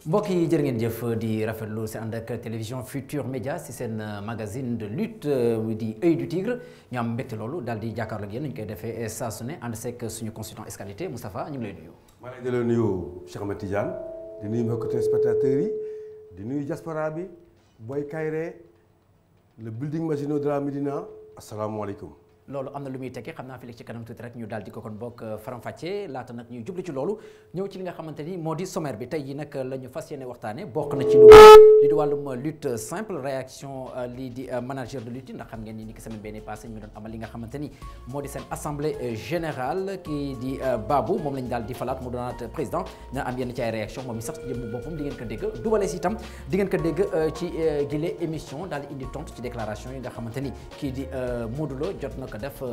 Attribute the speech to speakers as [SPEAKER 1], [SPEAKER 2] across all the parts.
[SPEAKER 1] mbokk yi jërë ngeen jëf di rafetlu si ànd ak télévision Futur Média si seen magazine de lutte di Œil du Tigre ñu am mbégte loolu daal di jàkkaarloo ak yéen ñu koy defee saa su ne ànd seeg suñu consultant escalité Moustapha ñu ngi lay nuyu.
[SPEAKER 2] maa ngi lay nuyu Cheikh Ahmed Tidiane di nuyu mbokki téléspectateurs yi di nuyu diaspora bi Boy Kayré le building Maginot de la Médina asalaamaaleykum.
[SPEAKER 1] loolu am na lu muy tekki xam naa fi ci kanam tuuti rek ñu daal di ko kon bokk faram-fàccee laata nag ñuy jublu ci loolu ñëw ci li nga xamante ni moo di sommaire bi tey yi nag la ñu fas yéene waxtaane bokk na ci lu li di wàllum lutte simple réaction lii di manager de lutte ndax xam ngeen ni ki semaine benn passé ñu doon amal li nga xamante ni moo di seen assemblée générale kii di Babou moom lañ daal di falaat mu doonaat président dina am yenn ci ay réaction moom mi sax ci jëmm boppam di ngeen ko dégg dubalees itam di ngeen ko dégg ci gile émission daal di indi tontu ci déclaration yi nga xamante ni kii di Modou Lo jot na ko def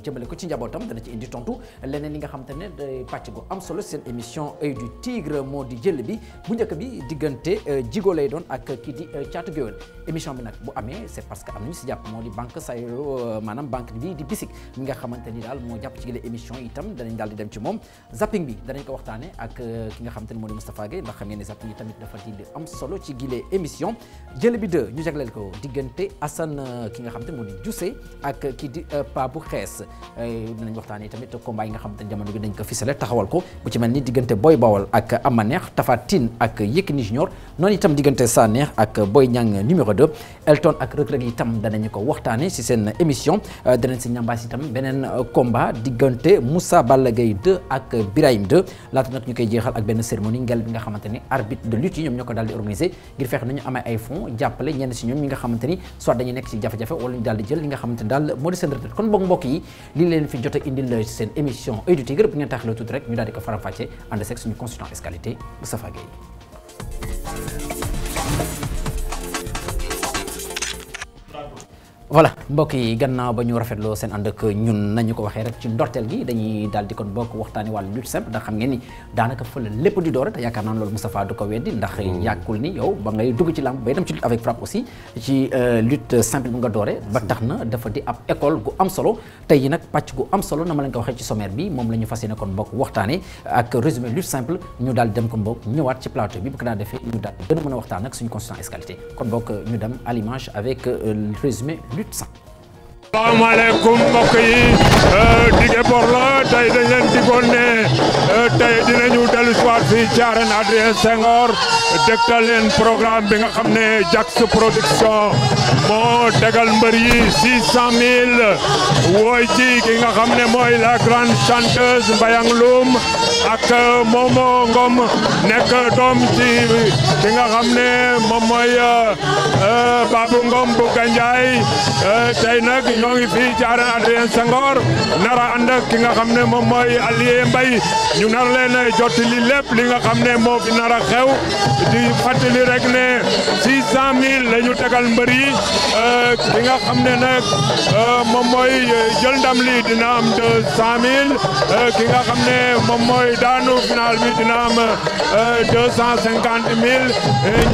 [SPEAKER 1] jëmale ko ci njabootam dana ci indi tontu leneen li nga xamante ne day pàcc gu am solo seen émission Œil du Tigre moo di jël bi bu njëkk bi diggante Jigo lay doon ak kii di Caatu Géwél émission bi nag bu amee c'est parce que am nañu si jàpp moo di banque sayo maanaam banque bi di bisik mi nga xamante ni daal moo jàpp ci gile émission itam danañ daal di dem ci moom zapping bi danañ ko waxtaane ak ki nga xamante ni moo di Moustapha Gueye ndax xam ngeen ne zapping yi tamit dafa di am solo ci gile émission jël bi 2 ñu jagleel ko diggante Assane ki nga xamante ni moo di Djoussé ak kii di bu xees dinañ waxtaanee tamit combat yi nga xamante ne jamono bi dañ ko fisale taxawal ko bu ci mel ni diggante Boy Bawol ak Ama Neex Tapha Tine ak Yékini Junior noonu itam diggante Sa Neex ak Boy Niang numéro 2 Elton ak Reug Reug itam danañu ko waxtaanee ci seen émission danañ si ñambaas itam beneen combat diggante Moussa Balla Gaye 2 ak Birahim 2 laata nag ñu koy jeexal ak benn cérémonie ngel bi nga xamante ni arbitre de lutte yi ñoom ñoo ko daal di organiser ngir fexe nañu amee ay fonds jàppale ñenn si ñoom ñi nga xamante ni soit dañuy nekk ci jafe-jafe wala ñu daal di jël li nga xamante ni daal moo di seen retraite kon mbokk yi li leen fi jot a indil la seen émission Œil du Tigre bu ngeen taxalee tuuti rek ñu daal di ko faram-fàccee ànd seeg suñu consultant escalité Moustapha Gueye. voilà mbokk yi gannaaw ba ñu rafetloo seen ànd ak ñun nañu ko waxee rek ci ndorteel gi dañuy daal di kon bokk waxtaani wàllu lutte simple ndax xam ngeen ni daanaka fa la lépp di doore te yaakaar naa loolu Moustapha du ko weddi ndax yàggul ni yow ba ngay dugg ci làmb bay dem ci lutte avec frappe aussi ci lutte simple bu nga doore ba tax na dafa di ab école gu am solo tey yi nag pàcc gu am solo na ma leen ko waxee ci sommaire bi moom la ñu fas yéene kon bokk waxtaane ak résumé lutte simple ñu daal di dem kon bokk ñëwaat ci plateau bi bu ko daa defee ñu daal gën a mën a waxtaan ak suñu consultant escalité kon bokk ñu dem à l'image avec résumé
[SPEAKER 3] asalaamaaleykum mbokk yi dige bor la tey dañ leen digoon ne tey dinañu dellu si waat fii ci arène Adrien Senghor dégtal leen programme bi nga xam ne Jax production moo tegal mbër yi 600 000 wooy ci ki nga xam ne mooy la grande chanteuse Mbayang Loum ak Momo Ngom nekk doom ci ki nga xam ne moom mooy Babou Ngom bu Gandiaye tey nag ñoo ngi fii ci arène Adrien Senghor nara ànd ak ki nga xam ne moom mooy Alié Mbaye ñu nar leen jottali lépp li nga xam ne moo fi nar a xew di fàttali rek ne 600 000 la ñu tegal mbër yi ki nga xam ne nag moom mooy jël ndam li dina am 200 000 ki nga xam ne moom mooy daanu final bi dina am 250 000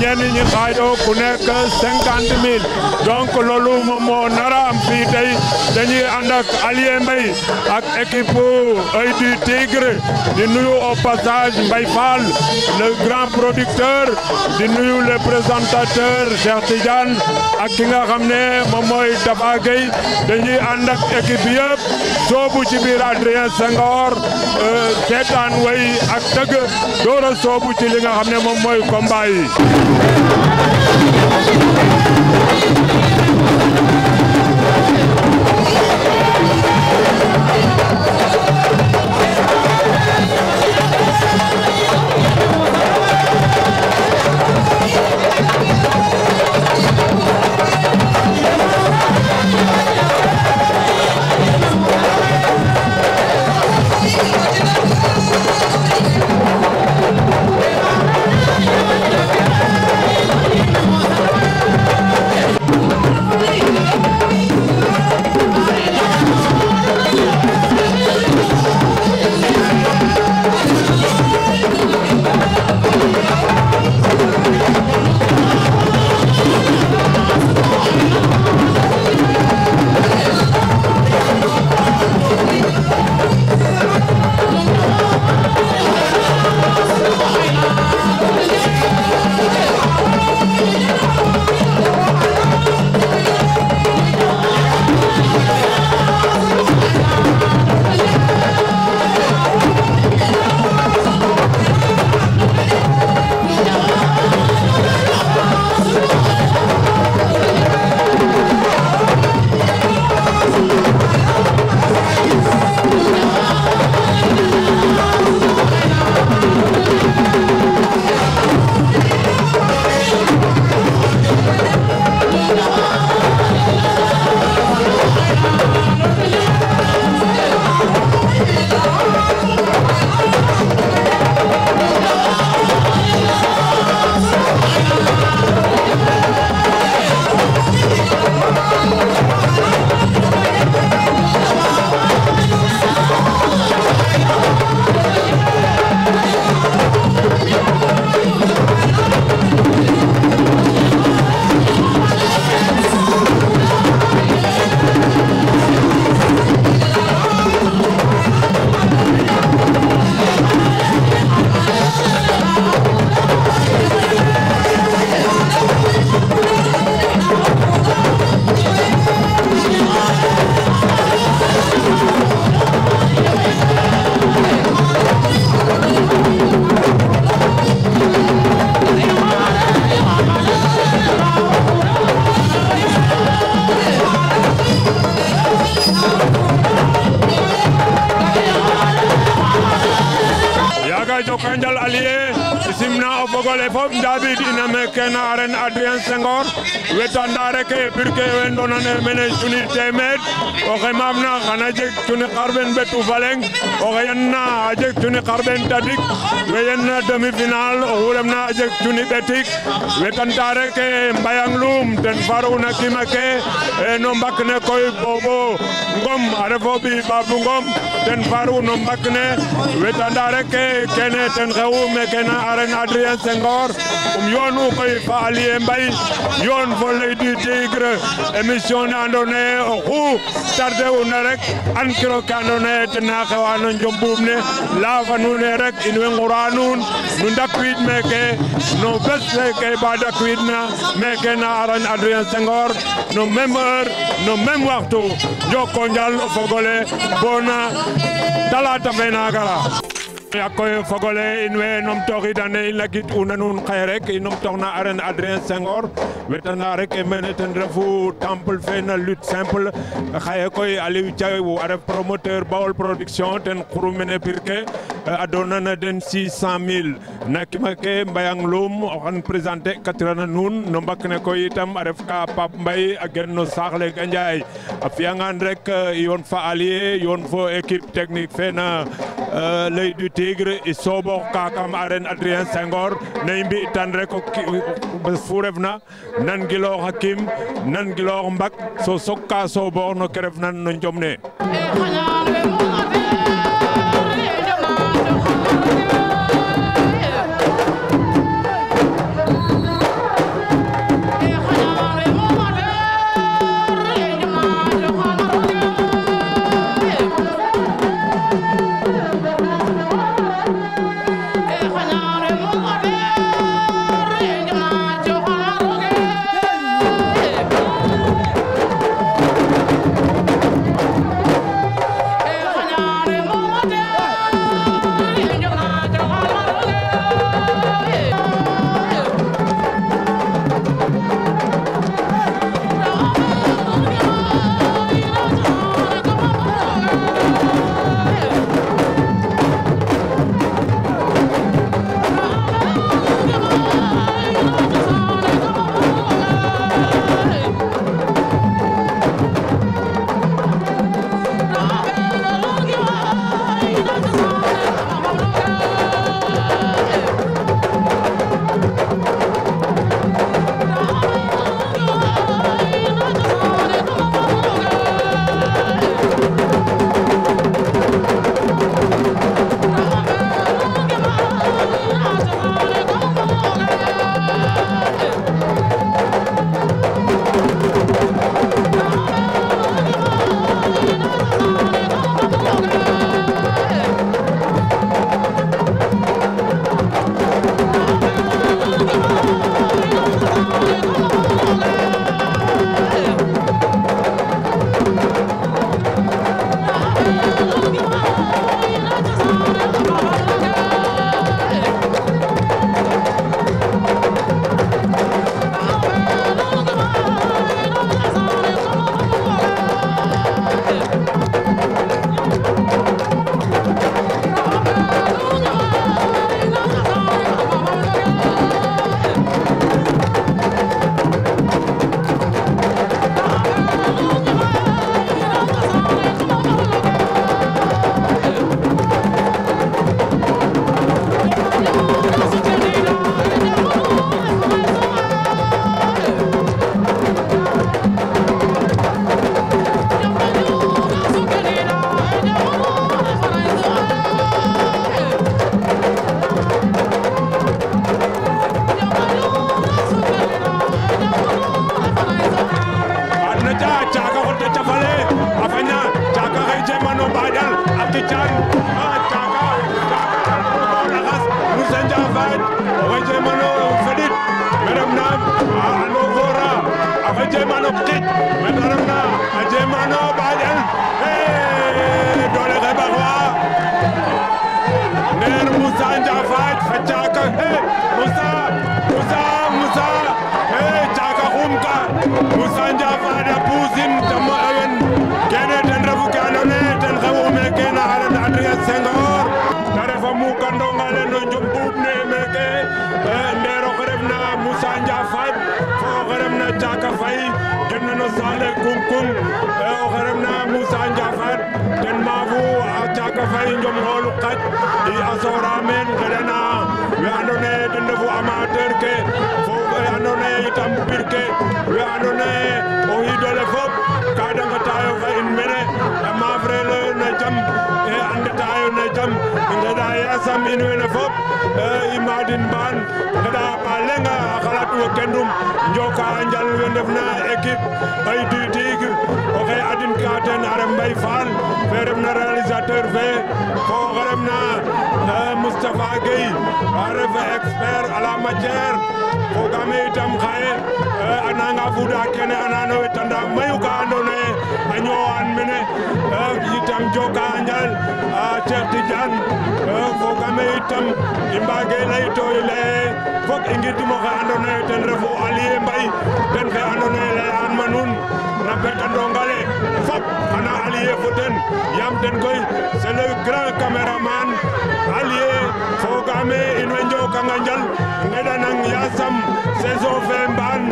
[SPEAKER 3] ñenn ñi xaajoo ku nekk 50 000 donc loolu moom moo nara am fii tey dañuy ànd ak Alié Mbaye ak équipe Œil du Tigre di nuyu au passage Mbaye Fall le grand producteur di nuyu le présentateur Cheikh Tidiane ak ki nga xam ne moom mooy Tafa Gueye dañuy ànd ak équipe yëpp soobu ci biir Adrien Senghor seetaan way ak tëgg door a soobu ci li nga xam ne moom mooy combat yi. allié simna o fogole fop David ina meke na arène Adrien Senghor wetanda rek pirke we ndonane mene cuni temed oxe maafna xana jeg cuni xarben betu faleng oxe yanna a jeg cuni xarben tadik we yanna demi-finale oxu refna a jeg cuni ɓetik wetanta rek Mbayang Loum ten faruna kima ke no mbak ne koy Bobo Ngom a refo ɓi Babou Ngom ten faru no mbak ne wetanda rek kene ten xewu meke na arène Adrien Senghor yoonu koy fa Alié Mbaye yoon fo L'Oeil du Tigre émission ne andoona yee oxu tardé una rek an kiro ke andoona yee ten na xewa no Njombuub ne laafa nuun e rek in way ngora nuun nu ndakwiid meke no bes feke ba dakwiidna meke na arène Adrien Senghor no même heure no même waxtu njoko njal o fogole bona talata fe na gara yakoy fogole in way numtooxidane i lagit una nuun xaye rek i numtoox na arène Adrien Senghor wetana rek mene ten refu temple fe na lutte simple xaye koy Aliou Thiaw a ref promoteur Baol Production ten xuru mene pirke a doonana den 600,000 na kima ke Mbayang Loum oxan présenter katirana nuun no mbak ne koy itam a ref ka Pape Mbaye a gen no saax le Gandiaye a fiyangan rek yoon fa Alié yoon fo équipe technique fe na L'Oeil du Tigre i soobox ka kam arène Adrien Senghor ne i mbi'tan rek bes fu refna nan giloox a kim nan giloox mbak so sok ka soobox no ke refna no njom ne Senghor, ta refa mu kandonga le no Njombuub Saleh Kunkung o xerefna Moussa Ndiafat ten maafu a Thiaka Faye Njom Ngolu Qaj i a soora meen ngeɗana we andoona yee den ndefu amateur ke fo we andoona yee itam pir ke we andoona yee o xiid ole fop ka da nqetaayo fa in mene a maafre le na jam e a ndetaayo na jam i ngeɗa yasam in wene fop i maadin mbaan ngeɗa ɓa leŋ a xalat wo kendum njoka a njal we ndefna équipe ay diitig oxe adin ka ten a ref Mbaye Fall fe refna réalisateur fe fo oxe refna Moustapha Gueye a ref expert à la matière fogaam itam xaye a nanga fuda kene a nano wetanda mayu ka andoona yee a ñoowaan mene itam joka a njal a Cheikh Tidiane fogaam itam i mbaage lay to i laye fok i ngidum oxe andoona yee ten refu Alié Mbaye ten fe andoona yee layaan ma nuun na betandongale fop xana allié fo ten yaam ten koy c'est le grand caméraman allié fogaame in way njokanga njal ngeɗanang yasam saison fe mbaan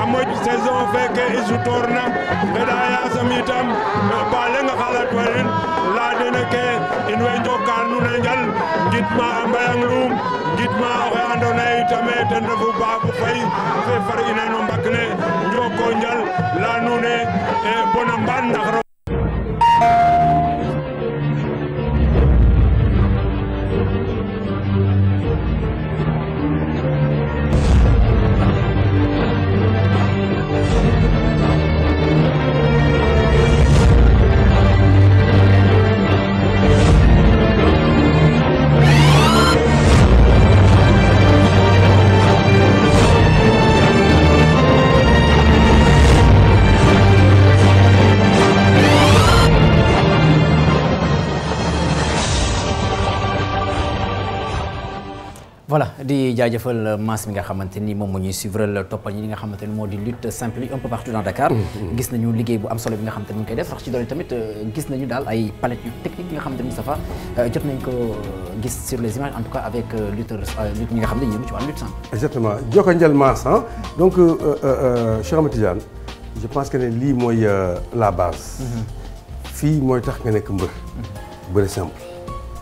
[SPEAKER 3] a moƴ saison feke i sutorna ngeɗa yasam itam ba leŋ a xalat wa in leya dene ke in way njoka nuun a njal ngidma a mbayang luum ngidma oxe andoona yee itame ten refu Babou Faye fe far ina no mbak ne njoko njal leya nuun e bona mbaan ndax
[SPEAKER 1] voilà di jaajëfal mass mi nga xamante ni moom moo ñuy suivre toppal ñi nga xamante ni moo di lutte simple un peu partout dans Dakar. gis nañu liggéey bu am solo bi nga xamante ni mu ngi koy def rax ci doole tamit gis nañu daal ay palette yu technique yi nga xamante ni Moustapha jot nañ ko gis sur les images en tout cas avec lutte ñi nga xam ne yëngu ci wàllu lutte simple.
[SPEAKER 2] exactement jokko njël mass ah donc Cheikh Ahmed Tidiane je pense que ne lii mooy la base. fii mooy tax nga nekk mbër. bëri simple.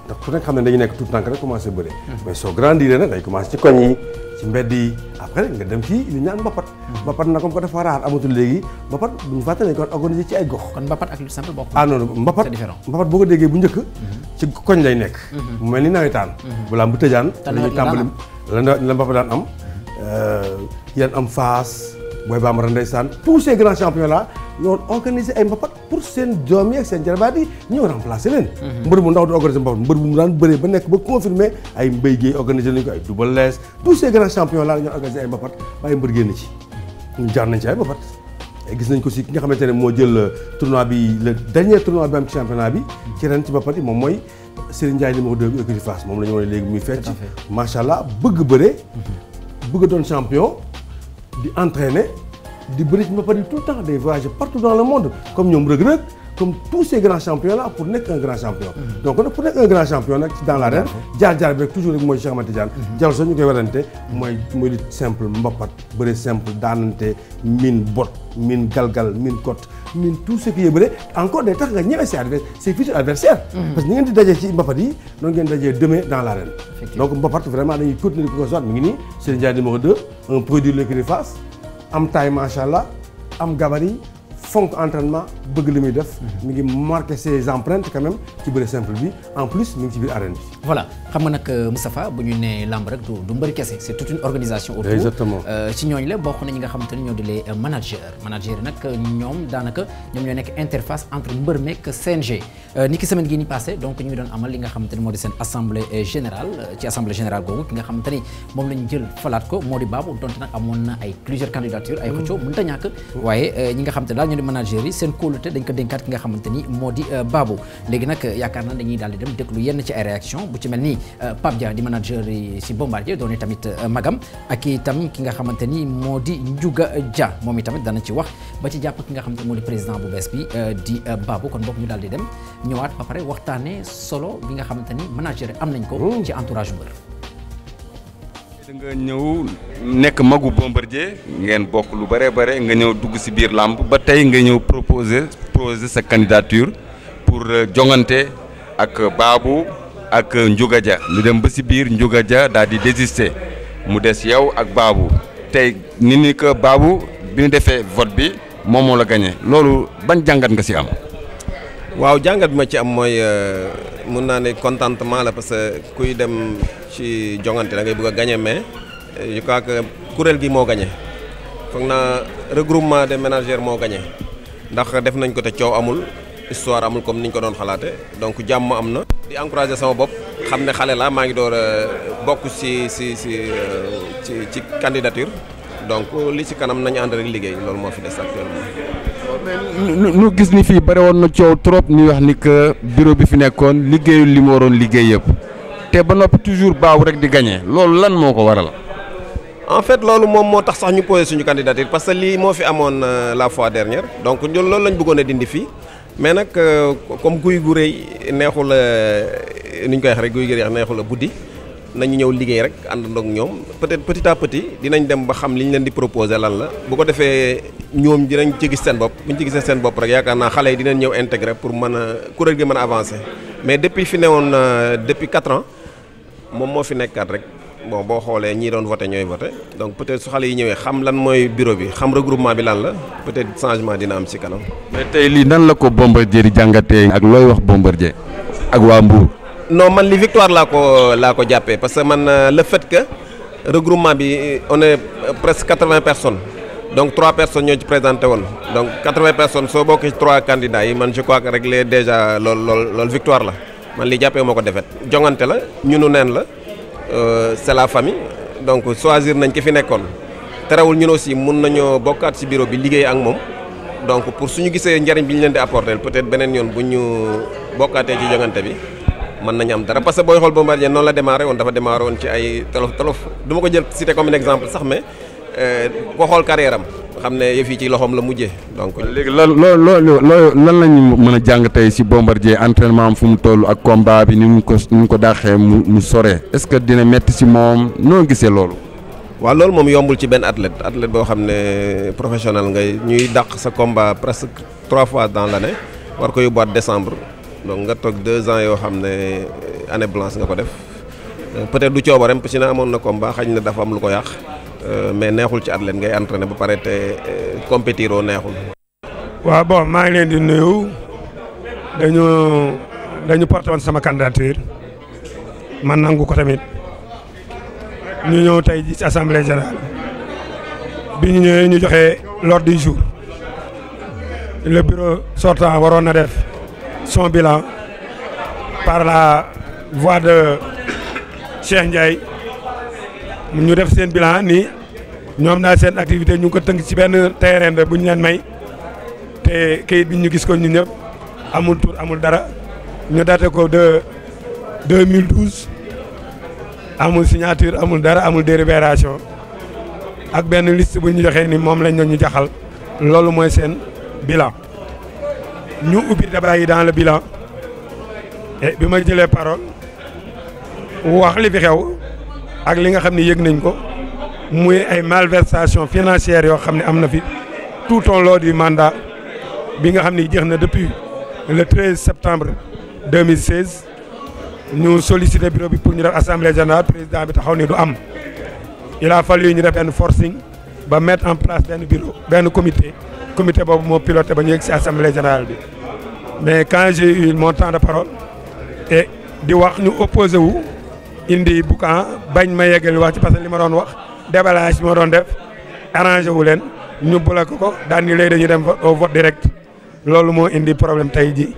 [SPEAKER 2] ndax ku nekk xam ne dañu nekk tout tànk rek commencé bëre mais soo grandir nag day commencé ci koñ yi ci mbedd yi après nga dem ci li ñaan mbapat mbapat na comme ko dafa raar amatul léegi mbapat bu ñu fàtte nañ ko organisé ci ay gox
[SPEAKER 1] kon mbapat ak lutte simple bokk
[SPEAKER 2] ah non mbapat
[SPEAKER 1] c'est différent
[SPEAKER 2] mbapat boo ko déggee bu njëkk ci koñ lay nekk mu mel ni nawetaan balaa bu tëjaan dañuy tàmbali la mbapat daan am yan am Fass Boy Bambara ndeysaan tous ces grands champions là ñoo organisé ay mbapat pour seen doom yi ak seen jarbaat yi ñëw remplacer leen mbër bu ndaw di organisé mbapat mbër bu mu daan bëree ba nekk ba confirmé ay Mbaye Guèye organisé nañu ko ay Double Less tous ces grands champions là ñoo organisé ay mbapat ba ay mbër génn ci ñu jaar nañ ci ay mbapat gis nañ ko si ki nga xamante ne moo jël tournoi bi le dernier tournoi bi am ci championnat bi ci ren ci mbapat yi moom mooy Serigne Ndiaye numéro 2 bi écurie Fass moom la ñu wane léegi muy fecc macha allah bëgg bëre bëgg doon champion di entraîner di bëri ci mbapat yi tout le temps day voyager partout dans le monde comme ñoom Reug Reug comme tous ces grands champions là pour nekk un grand champion donc nag pour nekk un grand champion nag dans l'arène jaar-jaar bi rek toujours rek mooy Cheikh Ahmed Tidiane jàll soo ñu koy warante mooy lutte simple mbapat bëri simple daanante min bot min galgal min kot min tout ce qui est bëri encore day tax nga ñëwee ses futurs adversaires parce que ñi ngeen di dajee ci mbapat yi noonu ngeen dajee demain dans l'arène donc mbapat vraiment dañuy continuer ko soit mi ngi nii Serigne Ndiaye numéro 2 un produit de l'écurie Fass am taille macha allah am gabarit fonk entraînement bëgg li muy def mi ngi marqué ses empreintes quand même ci bëre simple bi en plus mi ngi ci biir arène bi.
[SPEAKER 1] voilà xam nga nag Moustapha bu ñu nee lamb rek du mbëri kese c'est toute une organisation autour
[SPEAKER 2] exactement
[SPEAKER 1] ci ñooñu la bokk na ñi nga xamante ni ñoo di les managers yi nag ñoom daanaka ñoom ñoo nekk interface entre mbër meek CNG ni ki semaine gii ni passé donc ñu ngi doon amal li nga xamante ni moo di seen assemblée générale ci assemblée générale googu ki nga xamante ni moom lañu jël falaat ko moo di Babou donte nag amoon na ay plusieurs candidatures ay xëccoo mënut a ñàkk waaye ñi nga xamante daal ñoo di managers yi seen kóolute dañ ko dénkaat ki nga xamante ni moo di Babou léegi nag yaakaar naa dañuy daal di dem déglu yenn ci ay réaction bu ci mel ni Pape Dia di manager yi si Bombardier doon tamit magam ak itam ki nga xamante ni moo di Ndiouga Dia moom itamit dana ci wax ba ci jàpp ki nga xamante ni moo di président bu bees bi di Babou kon bokk ñu daal di dem ñëwaat ba pare waxtaanee solo bi nga xamante ni manager am nañ ko ci entourage mbër.
[SPEAKER 4] da nga ñëw nekk magu Bombardier ngeen bokk lu bare nga ñëw dugg ci biir làmb ba tey nga ñëw proposer sa candidature pour jongante ak Babou ak Ndiouga Dia ñu dem ba ci biir Ndiouga Dia daal di désister mu des yow ak Babou tey ni que Babou bi ñu defee vote bi moom moo la gagné loolu ban jàngat nga ci am.
[SPEAKER 5] waaw jàngat bi ma ci am mooy mun naa ne contentement la parce que kuy dem ci jongante da ngay bëgg a gagné mais je crois que kuréel gi moo gagné foog naa regroupement des ménagères moo gagné ndax def nañ ko te coow amul histoire amul comme niñ ko doon xalaate donc jàmm am na. di encourager sama bopp xam ne xale la maa ngi door a bokk ci candidature donc li ci kanam nañu ànd rek liggéey loolu moo fi des actuellement.
[SPEAKER 4] nu gis ni fii bëri woon na coow trop ñuy wax ni que bureau bi fi nekkoon liggéeyul li mu waroon liggéey yëpp te ba noppi toujours Babou rek di gagné loolu lan moo ko waral.
[SPEAKER 5] en fait loolu moom moo tax sax ñu posé suñu candidature parce que lii moo fi amoon la fois dernière donc ñun loolu lañ bëggoon a dindi fii mais nag comme guy gu rëy neexul ni ñu koy wax rek guy gu rëy neexul a buddi nañu ñëw liggéey rek àndandoo ak ñoom peut-être petit à petit dinañ dem ba xam li ñu leen di proposer lan la bu ko defee ñoom dinañ ci gis seen bopp bu ñu ci gisee seen bopp rek yaakaar naa xale yi dinañ ñëw intégrer pour mën a kuréel gi mën a avancer mais depuis fi newoon depuis 4 ans moom moo fi nekkaat rek bon boo xoolee ñii doon voté ñooy voté donc peut-être su xale yi ñëwee xam lan mooy bureau bi xam regroupement bi lan la peut-être changement dina am ci kanam.
[SPEAKER 4] mais tey lii nan la ko Bombardier di jàngatee ak looy wax Bombardier ak waa Mbour.
[SPEAKER 5] non man li victoire laa ko jàppee parce que man le fait que regroupement bi on est presque 80 personnes donc 3 personnes ñoo ci présenté woon donc 80 personnes soo bokkee ci 3 candidats yi man je crois que réglé déjà loolu victoire la man li jàppee moo ko defet jongante la ñunu neen la c'est la famille donc choisir nañ ki fi nekkoon terewul ñun aussi mun nañoo bokkaat ci bureau bi liggéey ak moom donc pour suñu gisee njariñ bi ñu leen di apporter peut-être beneen yoon bu ñu bokkaatee ci jongante bi mën nañu am dara parce que booy xool Bombardier noonu la démarré woon dafa démarré woon ci ay tolof du ma ko jël cité comme un exemple sax mais boo xool carrière am xam ne yëf yi ci loxoom la mujjee donc.
[SPEAKER 4] léegi lan lañu mën a jàng tey ci Bombardier entraînement am fu mu toll ak combat bi ni mu ko daaxee mu sore est-ce que dina metti ci moom noo gisee loolu.
[SPEAKER 5] waaw loolu moom yombul ci benn athlète boo xam ne professionnel ngay ñuy dàq sa combat presque 3 fois dans l'année war ko yóbbuwaat décembre. donc nga toog 2 ans yoo xam ne année blanche nga ko def peut-être du coobareem parce que amoon na combat xañ na dafa am lu ko yàq mais neexul ci athlète ngay entraîné ba pare te compétir oo neexul.
[SPEAKER 3] waaw bon maa ngi leen di nuyu dañu porté woon sama candidature man nangu ko tamit ñu ñëw tey ji ci assemblée générale bi ñu ñëwee ñu joxe l'ordre du jour le bureau sortant waroon na def. son bilan par la voix de Cheikh Ndiaye ñu def seen bilan ni ñoom daal seen activité ñu ngi ko tënk ci benn terrain bu ñu leen may te kayit bi ñu gis ko ñun ñëpp amul tur amul dara ñu daté ko de 2012 amul signature amul dara amul délibération ak benn liste bu ñu joxee ni moom lañ ñu jaxal loolu mooy seen bilan. ñu ubbi débat yi dans le bilan et bi ma jëlee parole wax li fi xew ak li nga xam ne yëg nañ ko muy ay malversation financière yoo xam ne am na fi tout au long du mandat bi nga xam ne jeex na depuis le 13 septembre 2016 ñu sollicité bureau bi pour ñu def assemblée générale président bi taxaw ni du am il a fallu ñu def benn forcing ba mettre en place benn bureau benn comité boobu moo piloté ba ñu yegg ci assemblée générale bi mais quand j'ai eu mon temps de parole et di wax ñu opposé wu indi boucan bañ ma yeggali wax ci parce que li ma doon wax déballage bi ma doon def arrangé wu leen ñu bloqué ko daan ni léegi dañuy dem au vote direct loolu moo indi problème tey ji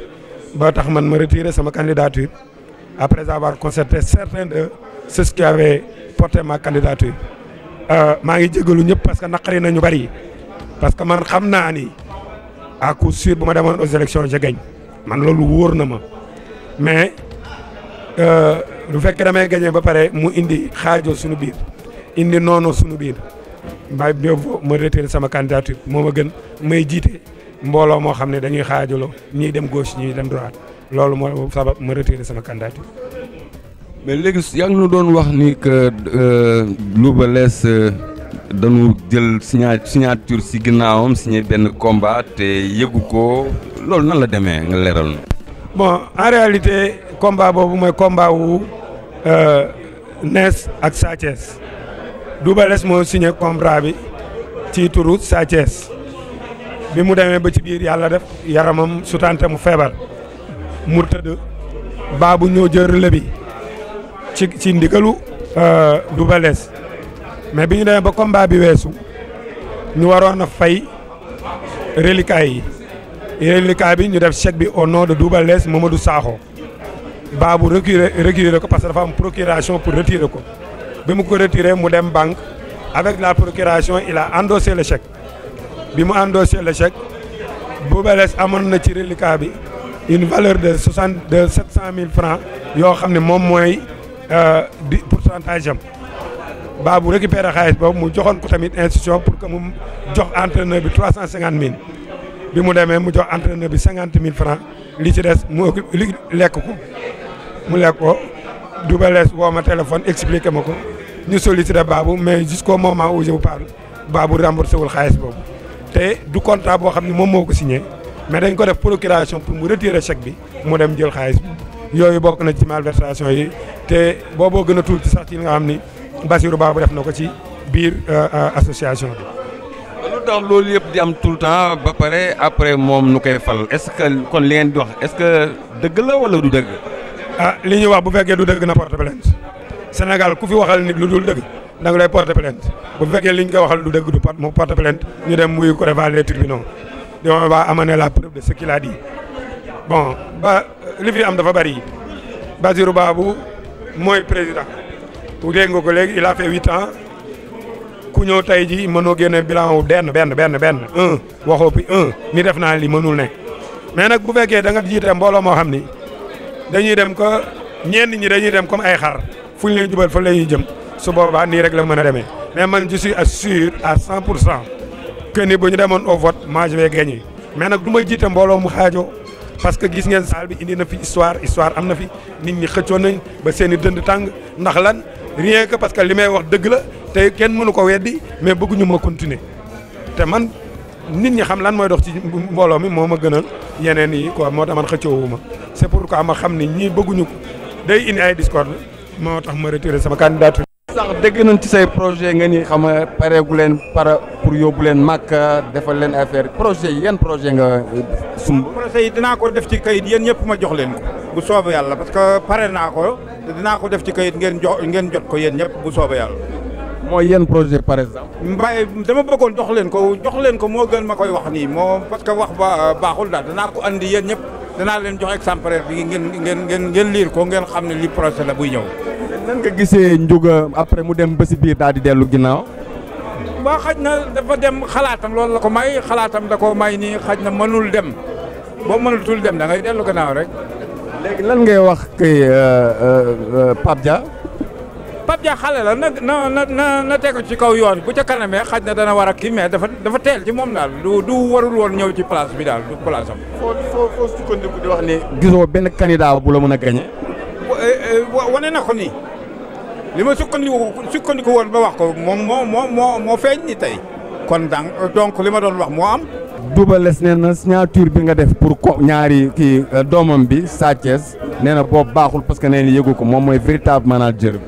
[SPEAKER 3] ba tax man ma retiré sama candidature après avoir concerté certains de ceux qui avaient porté ma candidature maa ngi jégalu ñëpp parce que naqari na ñu bari parce que man xam naa ni à coup sûr bu ma demoon aux élections je gagne man loolu wóor na ma mais lu fekk damay gagné ba pare mu indi xaajoo suñu biir indi noonu suñu biir mbay ma retiré sama candidature moo ma gën may jiite mbooloo moo xam ne dañuy xaajaloo ñii dem gauche ñii dem droite loolu moo sabab ma retiré sama candidature.
[SPEAKER 4] mais léegi yaa ngi ñu doon wax ni que Double Less dañu jël signature si ginnaawam signé benn combat te yëgu ko loolu nan la demee nga leeral na.
[SPEAKER 6] bon en réalité combat boobu mooy combat wu Ness ak Sa Thiès Double Less moo signé contrat bi ci turu Sa Thiès bi mu demee ba ci biir yàlla def yaramam sutante mu feebar mu tëdd Babou ñëw jël relais bi ci ndigalu Double Less mais bi ñu demee ba combat bi weesu ñu waroon a fay reliquat yi reliquat bi ñu def chèque bi au nom de Double Less Mamadou Sakho Babou reculer ko parce que dafa am procuration pour retirer ko bi mu ko retirer mu dem banque avec la procuration il a endossé le chèque bi mu endossé le chèque Double Less amoon na ci reliquat bi une valeur de 700 000 francs yoo xam ne moom mooy di pourcentage am Babou récupéré xaalis boobu mu joxoon ko tamit institution pour que mu jox entraîneur bi 350 000 bi mu demee mu jox entraîneur bi 50 000 francs li ci des mu lekk ko mu lekk ko Double Less woo ma téléphone expliqué ma ko ñu sollicité Babou mais jusqu'au moment où je vous parle Babou remboursé wul xaalis boobu te du contrat boo xam ne moom moo ko signé mais dañ ko def procuration pour mu retirer chèque bi mu dem jël xaalis bi yooyu bokk na ci malversation yi te booboo gën a tuuti sax ci li nga xam ni Bassirou Babou def na ko ci biir association bi.
[SPEAKER 4] lu tax loolu yëpp di am tout le temps ba pare après moom nu koy fal est-ce que kon li ngeen di wax est-ce que dëgg la wala du dëgg.
[SPEAKER 6] li ñuy wax bu fekkee du dëgg na porte plainte Sénégal ku fi waxal nit lu dul dëgg da nga lay porte plainte bu fekkee li ñu koy waxal du dëgg du mu porte plainte ñu dem muy ko devant les tribunaux on va amener la preuve de ce qu'il a dit bon ba li fi am dafa bari Bassirou Babou mooy président bu dégg nga ko léegi il a fait 8 ans ku ñëw tey ji mënoo génne bilan wu benn waxoo bi ni def naa li mënul ne mais nag bu fekkee da nga jiite mbooloo moo xam ni dañuy dem ko ñenn ñi dañuy dem comme ay xar fu ñu leen jubal fa la ñuy jëm su boobaa nii rek la mën a demee mais man je suis sûr à 100% que ni bu ñu demoon au vote moi je vais gagner mais nag du ma jiite mbooloo mu xaajoo parce que gis ngeen salle bi indi na fi histoire am na fi nit ñi xëccoon nañ ba seen i dënd tàng ndax lan rien que parce que li may wax dëgg la te kenn mënu ko weddi mais bëgguñu ma continuer te man nit ñi xam lan mooy dox ci mbooloo mi moo ma gënal yeneen yi quoi moo tax man xëccoowuma c'est pourquoi ma xam ni ñii bëgguñu day indi ay discorde moo tax ma retiré sama candidature.
[SPEAKER 4] sax dégg nañ ci say projet nga ni xam nga pareegu leen pour yóbbu leen Makka defal leen affaire projet yi yan projet nga sumb.
[SPEAKER 7] projet yi dinaa ko def ci kayit yéen ñëpp ma jox leen ko bu soobee yàlla parce que pare naa ko te dinaa ko def ci kayit ngeen jot ko yéen ñëpp bu soobee yàlla.
[SPEAKER 4] mooy yan projet par exemple.
[SPEAKER 7] mbay dama bëggoon jox leen ko moo gën ma koy wax nii moo parce que wax ba baaxul daal danaa ko andi yéen ñëpp danaa leen jox exemplaire bi ngeen liir ko ngeen xam ne li projet la buy ñëw.
[SPEAKER 4] nan nga gisee Ndiouga après mu dem ba si biir daal di dellu ginnaaw.
[SPEAKER 7] waa xaj na dafa dem xalaatam loolu la ko may xalaatam da ko may nii xaj na mënul dem boo mënutul dem da ngay dellu gannaaw rek.
[SPEAKER 4] léegi lan ngay wax kay Pape Dia.
[SPEAKER 7] Pape Dia xale la na tegu ci kaw yoon bu ca kanamee xaj na dana war a kii mais dafa teel ci moom daal du warul woon ñëw ci place bi daal du place am.
[SPEAKER 4] foo sukkandiku di wax ni. gisoo benn candidat bu la mën a gagné.
[SPEAKER 7] wane na ko nii li ma sukkandiku woon ba wax ko moom moo feeñ ni tey kon donc li ma doon wax moo am.
[SPEAKER 4] Double Less nee na signature bi nga def pour ñaari kii doomam bi Sa Thiès nee na boobu baaxul parce que nee na yëgu ko moom mooy véritable manager bi.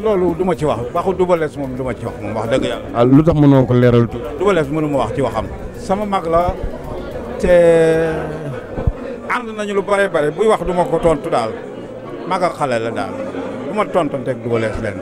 [SPEAKER 7] loolu du ma ci wax waxu Double Less moom du ma ci wax moom wax dëgg yàlla.
[SPEAKER 4] lu tax mënoo ko leeral tuuti.
[SPEAKER 7] Double Less mënu ma wax ci waxam. sama mag la te ànd nañu lu bare bare buy wax du ma ko tontu daal mag ak xale la daal du ma tontanteeg Double Less leen.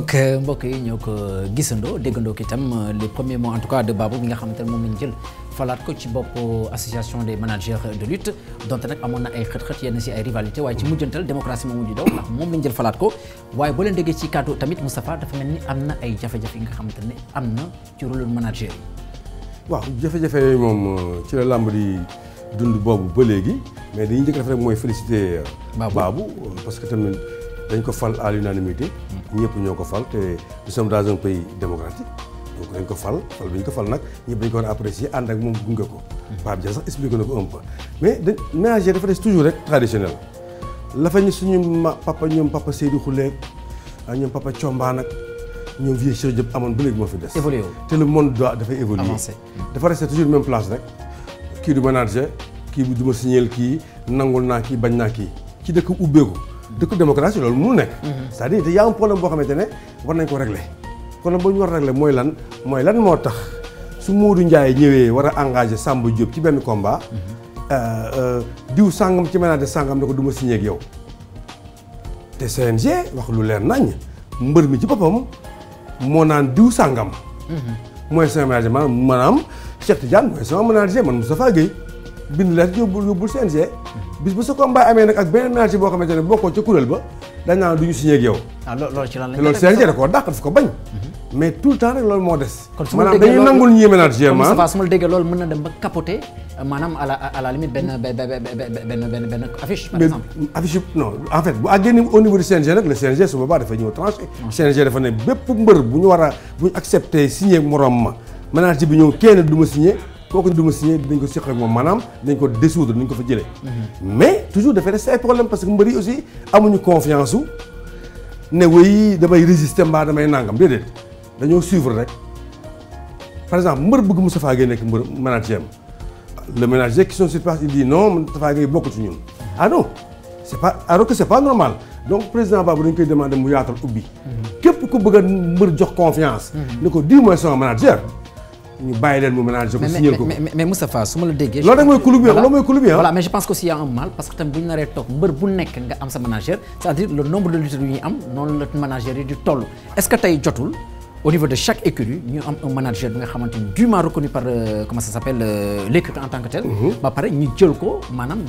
[SPEAKER 1] donc mbokk yi ñoo ko gisandoo déggandoo ko itam les premiers mots en tout cas de Babou bi nga xamante ne moom lañ jël falaat ko ci bopp association des managers de lutte donte nag amoon na ay xët-xët yenn si ay rivalité waaye ci mujjantal démocratie moo mujj daw ndax moom lañ jël falaat ko waaye boo leen déggee ci kàddu tamit Moustapha dafa mel ni am na ay jafe-jafe yi nga xamante ne am na ci rôle manager yi.
[SPEAKER 2] waaw jafe-jafe yooyu moom ci la làmb di dund boobu ba léegi mais dañuy njëkk def rek mooy féliciter Babou parce que tamit dañ ko fal à l'unanimité ñëpp ñoo ko fal te nous sommes dans un pays démocratique donc dañ ko fal bi ñu ko fal nag ñëpp dañ ko war a apprécier ànd ak moom gunge ko Pape Dia sax expliqué na ko un peu mais da ménager dafa des toujours rek traditionnel la fa ñu suñu ñoom papa Seydou Khoulé ak ñoom papa Thiomba nag ñoom vieux Cheikh Diop amoon ba léegi moo fi des
[SPEAKER 1] évolué
[SPEAKER 2] te le monde dafay évoluer dafa rester toujours même place rek kii du manager kii du ma signeel kii nangul naa kii bañ naa kii ci dëkk ubbeeku dëkk démocratie loolu mënu nekk c'est-à-dire te y a un problème boo xamante ne war nañ ko régler problème boo ñu war a régler mooy lan moo tax su Modou Ndiaye ñëwee war a engagé Samba Diop ci benn combat diw sàngam ci manager sàngam ne ko du ma signé ak yow te CNG wax lu leer nañ mbër mi ci boppam moo naan diw sàngam mooy sama manager maanaam Cheikh Tidiane mooy sama manager man Moustapha Gueye bind leer yóbbul CNG bis bu sa combat amee nag ak beneen manager boo xamante ne bokkoo ca kuréel ba dañ naan du ñu signé ak yow.
[SPEAKER 1] loolu ci lan la
[SPEAKER 2] loolu CNG da koo dàq daf ko bañ. mais tout le temps rek loolu moo des.
[SPEAKER 1] kon su ma
[SPEAKER 2] maanaam
[SPEAKER 1] déggee
[SPEAKER 2] dañuy nangul ñii manager
[SPEAKER 1] kon Moustapha su ma la déggee loolu mën na dem ba capoter maanaam à la limite benn affiche par exemple.
[SPEAKER 2] affiche non en fait bu àggee ni au niveau du CNG nag le CNG su boobaa dafa ñëw tranché. CNG dafa ne bépp mbër bu ñu accepté signé morom ma manager bi ñëw kenn du ma signé. kooku du ma signé dinañ ko seq ak moom maanaam dañ ko dissoudre dañ ko fa jëlee. mais toujours dafay rester ay problème parce que mbër yi aussi amuñu confiance su ne wéy damay résister mbaa damay nangam déedéet dañoo suivre rek par exemple mbër bëgg Moustapha Gueye nekk mbër manager am le manager qui sont sur place il dit non Moustapha Gueye bokkul ci ñun. ah non c'est pas alors que c'est pas normal donc président Babou dañ koy demander mu yaatal ubbi. képp ku bëgg a mbër jox confiance. ne ko dis mooy sama manager. ñu bàyyi leen mu ménager ko signé ko
[SPEAKER 1] mais Moustapha su ma la déggee.
[SPEAKER 2] loolu rek mooy club bi loolu mooy club bi
[SPEAKER 1] voilà mais je pense que aussi y a un mal parce que tamit bu ñu naree toog mbër bu nekk nga am sa manager c'est-à-dire le nombre de lutteurs yu ñuy am noonu la manager yi di toll est-ce que tey jotul au niveau de chaque écurie ñu am un manager bi nga xamante ni dûment reconnu par comment ça s'appelle l'écurie en tant que tel. ba pare ñu jël ko maanaam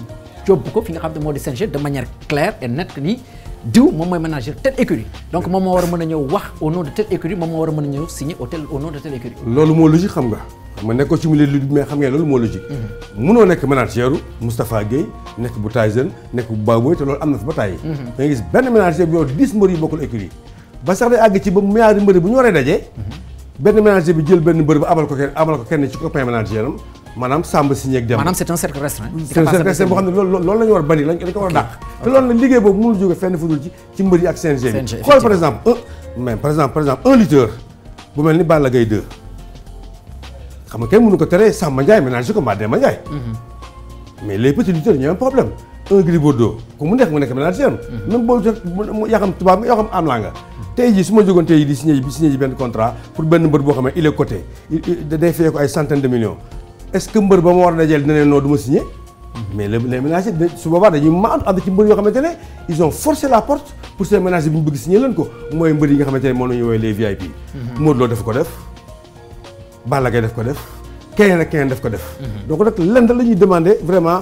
[SPEAKER 1] yóbbu ko fi nga xam ne moo di CNG de manière claire et nette ni diw moom mooy manager telle écurie donc moom moo war a mën a ñëw wax au nom de telle écurie moom moo war a mën a ñëw signer au nom de telle écurie.
[SPEAKER 2] loolu moo logique xam nga nekkoo ci milieu lutte mais xam nga loolu moo logique. mënoo nekk manager Moustapha Gueye nekk bu Tyson nekk bu Baboy te loolu am na fi ba tàyyi. da ngay gis benn manager bi yow 10 mbër yu bokkul écurie ba sax day àgg ci ba ñaari mbër bu ñu waree dajee. benn manager bi jël benn mbër ba abal ko kenn ci copain manager am maanaam Samba signé ak dem.
[SPEAKER 1] maanaam c'est un cercle restreint.
[SPEAKER 2] c'est un cercle restreint boo xam ne loolu la ñu war a bani lañ ko war a dàq. te loolu nag liggéey boobu mënul jóge fenn fu dul ci mbër yi ak CNG bi. xool par exemple un lutteur bu mel ni Balla Gaye 2 xam nga kenn mënu ko teree Samba Ndiaye ménager ko mbaa Demba Ndiaye. mais les petits lutteurs ñoo am problème. un Gris Bordeaux ku mu nekk mu nekk ménager am. même boo yaa xam tubaab yaa xam am laa nga. tey jii su ma jógoon tey jii di signé ji benn contrat pour benn mbër boo xam ne il est coté day fayee ko ay centaines de millions. est-ce que mbër ba ma war a dajeel dina ne non du ma signé. mais les ménagers su boobaa dañuy ànd ci mbër yoo xamante ne ils ont forcé la porte pour seen ménager bi ñu bëgg signé leen ko mooy mbër yi nga xamante ne moom la ñu woowee les VIP. Modou Lo def ko def Balla Gaye def ko def keneen ak keneen def ko def. donc nag lenn la ñuy demander vraiment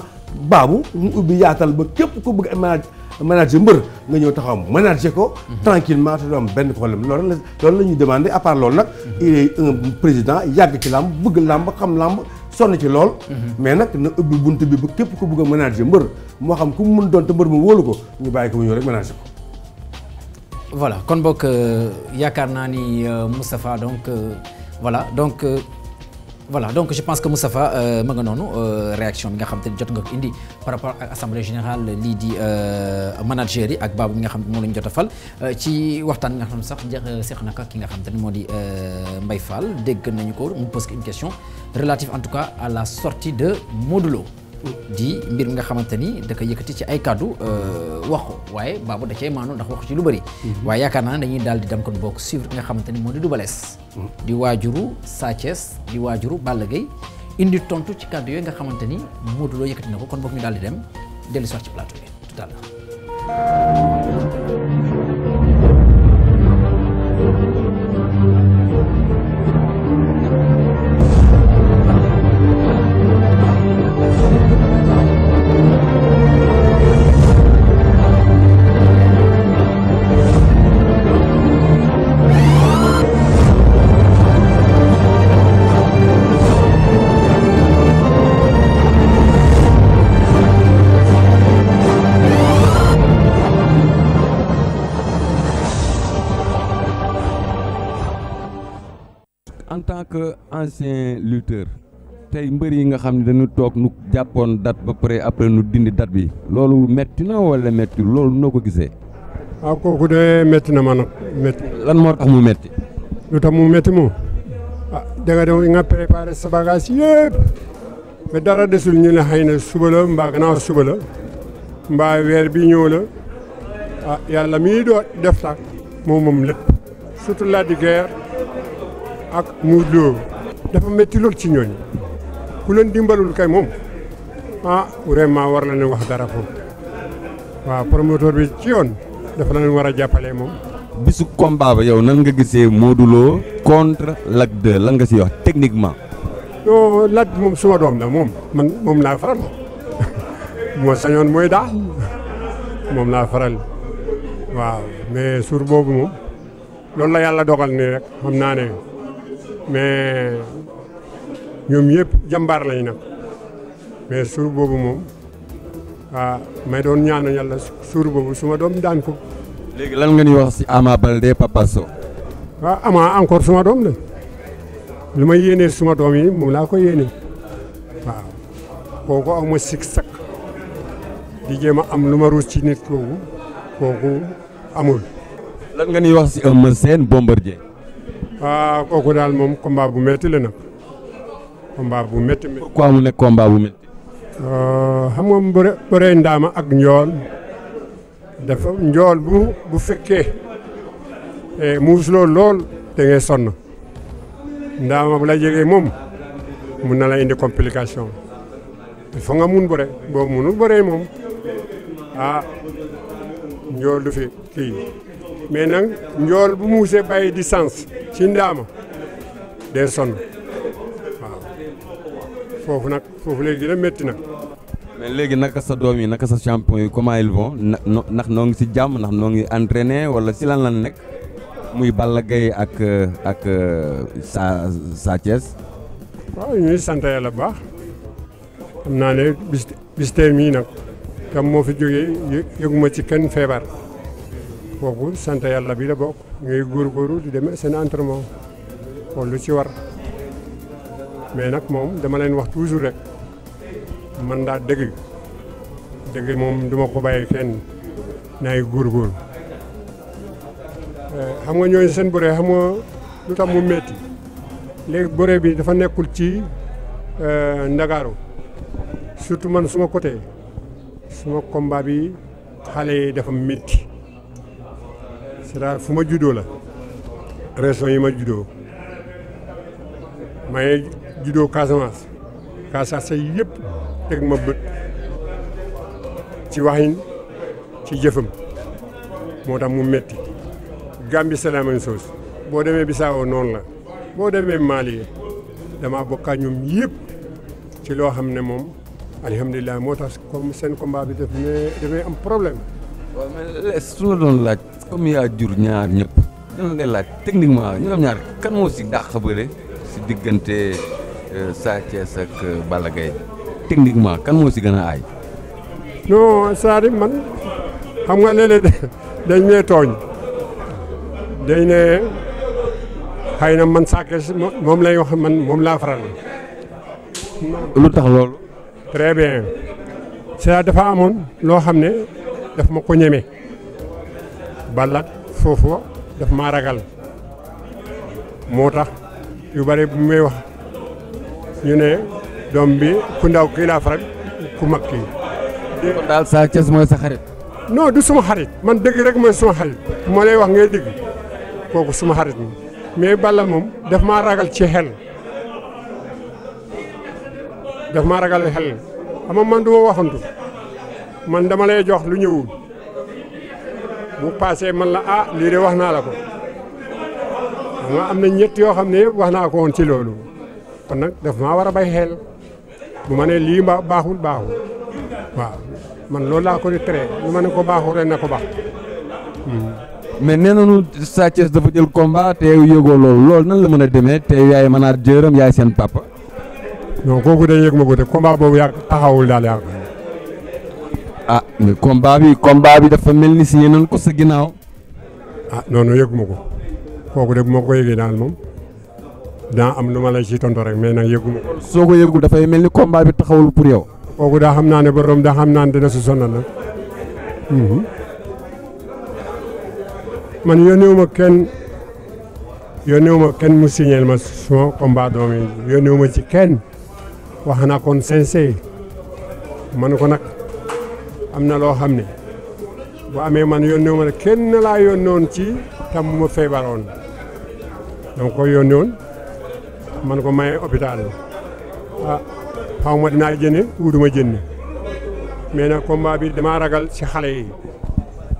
[SPEAKER 2] Babou mu ubbi yaatal ba képp ku bëgg manager mbër nga ñëw taxaw manager ko. tranquillement te du am benn problème loolu la ñuy demander à part loolu nag. il est un président yàgg ci làmb bëgg làmb xam làmb. sonn ci lool. mais nag na ubbi bunt bi ba képp ko bëgg a manager mbër moo xam ku mu mën doon te mbër mu wóolu ko ñu bàyyi ko mu ñëw rek manager ko.
[SPEAKER 1] voilà kon boog yaakaar naa ni Moustapha donc voilà donc je pense que Moustapha ma nga noonu réaction bi nga xam te jot nga ko indi par rapport ak assemblée générale lii di manager yi ak Babou bi nga xam ne moom la ñu jot a fal ci waxtaan bi nga xam ne sax seq na ko ki nga xam te ne moo di Mbaye Fall dégg nañu ko mu pose une question relative en tout cas à la sortie de Modou Lo di mbir mi nga xamante ni da ko yëkkati ci ay kàddu wax ko waaye Babou da cee maanu ndax wax ci lu bëri. waaye yaakaar naa ne dañuy daal di dem kon bokk suivre ki nga xamante ni moo di Double Less di waajuru Sa Thiès di waajuru Balla Gaye indi tontu ci kàddu yooyu nga xamante ni Modou Lo yëkkati na ko kon bokk ñu daal di dem dellu si ci plateau bi tout à l'heure.
[SPEAKER 8] en tant que ancien lutteur tey mbër yi nga xam ne dañu toog nu jàppoon date ba pare après nu dindi date bi loolu metti na wala metti loolu noo ko gisee.
[SPEAKER 9] waaw kooku de metti na ma nag metti.
[SPEAKER 8] lan moo tax mu metti.
[SPEAKER 9] lu tax mu metti moom ah danga dem nga préparé sa bagage yëpp ba dara desul ñu ne xëy na suba la mbaa gannaaw suba la mbaa weer bi ñëw la ah yàlla mii doo def sax moom lépp surtout Lac de Guiers ak Modou Lo dafa metti lool ci ñooñ ku leen dimbalul kay moom ah vraiment war na leen wax dara foofu waaw promoteur bi ci yoon dafa la leen war a jàppale moom.
[SPEAKER 8] bisu combat ba yow nan nga gisee Modou Lo contre Lac 2 lan nga siy wax techniquement.
[SPEAKER 9] non Lac moom suma doom la moom man moom laa faral moo sañoon mooy daal moom laa faral waaw mais suur boobu moom loolu la yàlla dogal nii rek xam naa ne mais ñoom yëpp jàmbaar lañ nag mais suur boobu moom ah may doon ñaan yàlla suur boobu suma doom daan ko.
[SPEAKER 8] léegi lan nga ñuy wax ci Ama Baldé Papa Sow.
[SPEAKER 9] waaw Ama encore suma doom la lu ma yéenee suma doom yi moom laa ko yéenee waaw kooku aw ma sik sak di jéem a am lu ma ruus ci nit kooku amul.
[SPEAKER 8] lan nga ñuy wax ci Eumeu Sène Bombardier.
[SPEAKER 9] waaw kooku daal moom combat bu métti la nag combat bu métti.
[SPEAKER 8] pourquoi mu nekk combat bu métti.
[SPEAKER 9] xam nga bëree ndaama ak njool dafa njool bu fekkee muus lool da ngay sonn ndaama bu la jegee moom mun na la indi complication il faut nga mun bëre boobu munul bëree moom ah njool du fi kii mais nag njool bu muusee bàyyi distance ci ndaama day sonn waaw foofu léegi gën a métti nag.
[SPEAKER 8] mais léegi naka sa doom yi naka sa champion yi comment ils vont ndax noo ngi ci jàmm ndax noo ngi entraîné wala ci lan nekk muy Balla Gaye ak Sa Thiès.
[SPEAKER 9] waaw ñuy sant yàlla bu baax xam naa ne bis tey mii nag kam moo fi jógee yëguma ci kenn feebar kooku sant yàlla bi la bokk ngay góorgóorlu di demee seen entraînement xool lu ci war mais nag moom dama leen wax toujours rek. man daa dëgg moom duma ko bàyyi kenn naay góorgóorlu xam nga ñooñu seen bëre xam nga lu tax mu metti léegi bëre bi dafa nekkul ci Ndakaaru surtout man suma côté suma combat bi xale yi dafa metti c'est-à-dire fu ma juddoo la région yi ma juddoo may juddoo Casamance yëpp teg ma bët ci waxin ci jëfam moo tax mu metti Gambie c'est la même chose boo demee Bissau noonu la boo demee Mali dama bokkaa ñoom yëpp ci loo xam ne moom alhamdulilah moo tax comme seen combat bi dafay am problème.
[SPEAKER 8] waaw mais su la doon laaj comme yaa jur ñaar ñëpp dina lay laaj techniquement ñoom ñaar kan moo si dàq bëre si diggante Sa Thiès ak Balla Gaye techniquement kan moo si gën a aay.
[SPEAKER 9] non c'est-à-dire man xam nga léeg-léeg dañ ne tooñ dañ ne xëy na man Sa Thiès moom lay wax man moom laa faral.
[SPEAKER 8] lu tax loolu.
[SPEAKER 9] très bien c'est dafa amoon loo xam ne daf ma ko ñeme Balla foofu daf maa ragal moo tax yu bari bu may wax ñu ne doom bi ku ndaw kii laa faral ku mag kii.
[SPEAKER 8] kon daal Sa Thiès mooy sa xarit.
[SPEAKER 9] non du suma xarit man dëgg rek mooy suma xarit moo lay wax ngay dëgg kooku suma xarit mi mais Balla moom daf maa ragal ci xel daf maa ragal xel xam nga man du ma waxantu man dama lay jox lu ñëwul bu paasee man la ah lii de wax naa la ko xam nga am na ñett yoo xam ne yëpp wax naa ko woon ci loolu kon nag daf maa war a bay xel bu ma nee lii baaxul waaw man loolu laa ko di tere lu ma ne ko baaxul rek na ko baax.
[SPEAKER 8] mais nee nañu Sa Thiès dafa jël combat te yëgoo loolu nan la mën a demee te yaay mënaat jërëm yaay seen papa.
[SPEAKER 9] non kooku de yëg ma ko de combat boobu yàgg taxawul daal yàgg.
[SPEAKER 8] ah mais combat bi dafa mel ni si yeneen ko sa ginnaaw.
[SPEAKER 9] ah non yëg ma ko kooku de bu ma ko yëgee daal moom daa am lu ma la ci tontu rek mais nag yëguma ko.
[SPEAKER 6] soo ko yëgul dafay mel ni combat bi taxawul pour yow.
[SPEAKER 9] kooku daa xam naa ne borom daa xam naa ne dina si sonal nag. man yónneewuma kenn mu signal ma suma combat doom yi yónneewuma ci kenn wax naa kon sincère man ko nag am na loo xam ne bu amee man yónneewuma ne kenn laa yónnoon ci tam bu ma feebaroon dama ko yónnoon man ko may hôpital xaw ma dinaa jënd wuduma jënd mais nag combat bi damaa ragal ci xale yi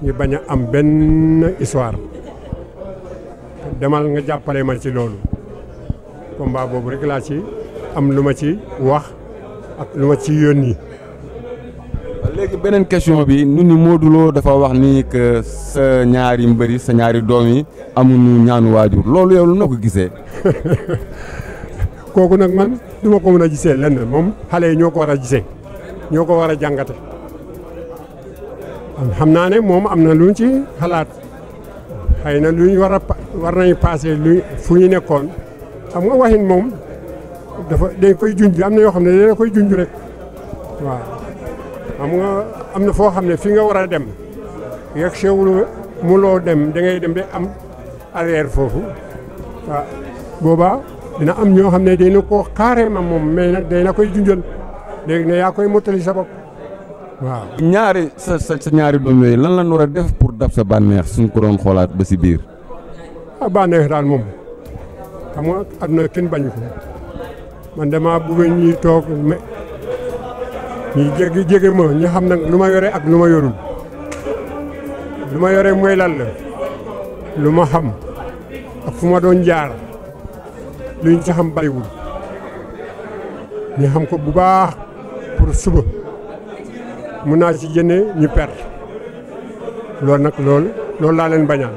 [SPEAKER 9] ñu bañ a am benn histoire demal nga jàppale ma ci loolu combat boobu rek laa ci am lu ma ci wax ak lu ma ci yónni.
[SPEAKER 8] léegi beneen question bi nu ni Modou Lo dafa wax ni que sa ñaari mbëri sa ñaari doom yi amuñu ñaanu waajur loolu yow lu noo ko gisee.
[SPEAKER 9] kooku nag man du ma ko mën a gisee lenn moom xale yi ñoo ko war a gisee ñoo ko war a jàngate xam naa ne moom am na lu ñu ci xalaat xëy na lu ñu war nañu passé lu fu ñu nekkoon xam nga waxin moom dañ koy junj am na yoo xam ne dina koy junj rek waaw xam nga am na foo xam ne fi nga war a dem yegg sewul mu loo dem da ngay dem ba am arrière foofu waaw boobaa dina am ñoo xam ne dina ko carrément moom mais nag dina koy junjal léegi ne yaa koy mottali sa bopp waaw.
[SPEAKER 8] ñaari sa ñaari doom yooyu lan la war a def pour dab sa bànneex suñ ko doon xoolaat ba si biir.
[SPEAKER 9] bànneex daal moom xam nga àdduna kenn bañu ko man dama bëgg ñuy toog ñi jege ma ñu xam nag lu ma yore ak lu ma yorul lu ma yore mooy lan la lu ma xam ak fu ma doon jaar luñ ci xam bariwul ñu xam ko bu baax pour suba mun naa ci jëndee ñu perte loolu nag loolu laa leen bañal.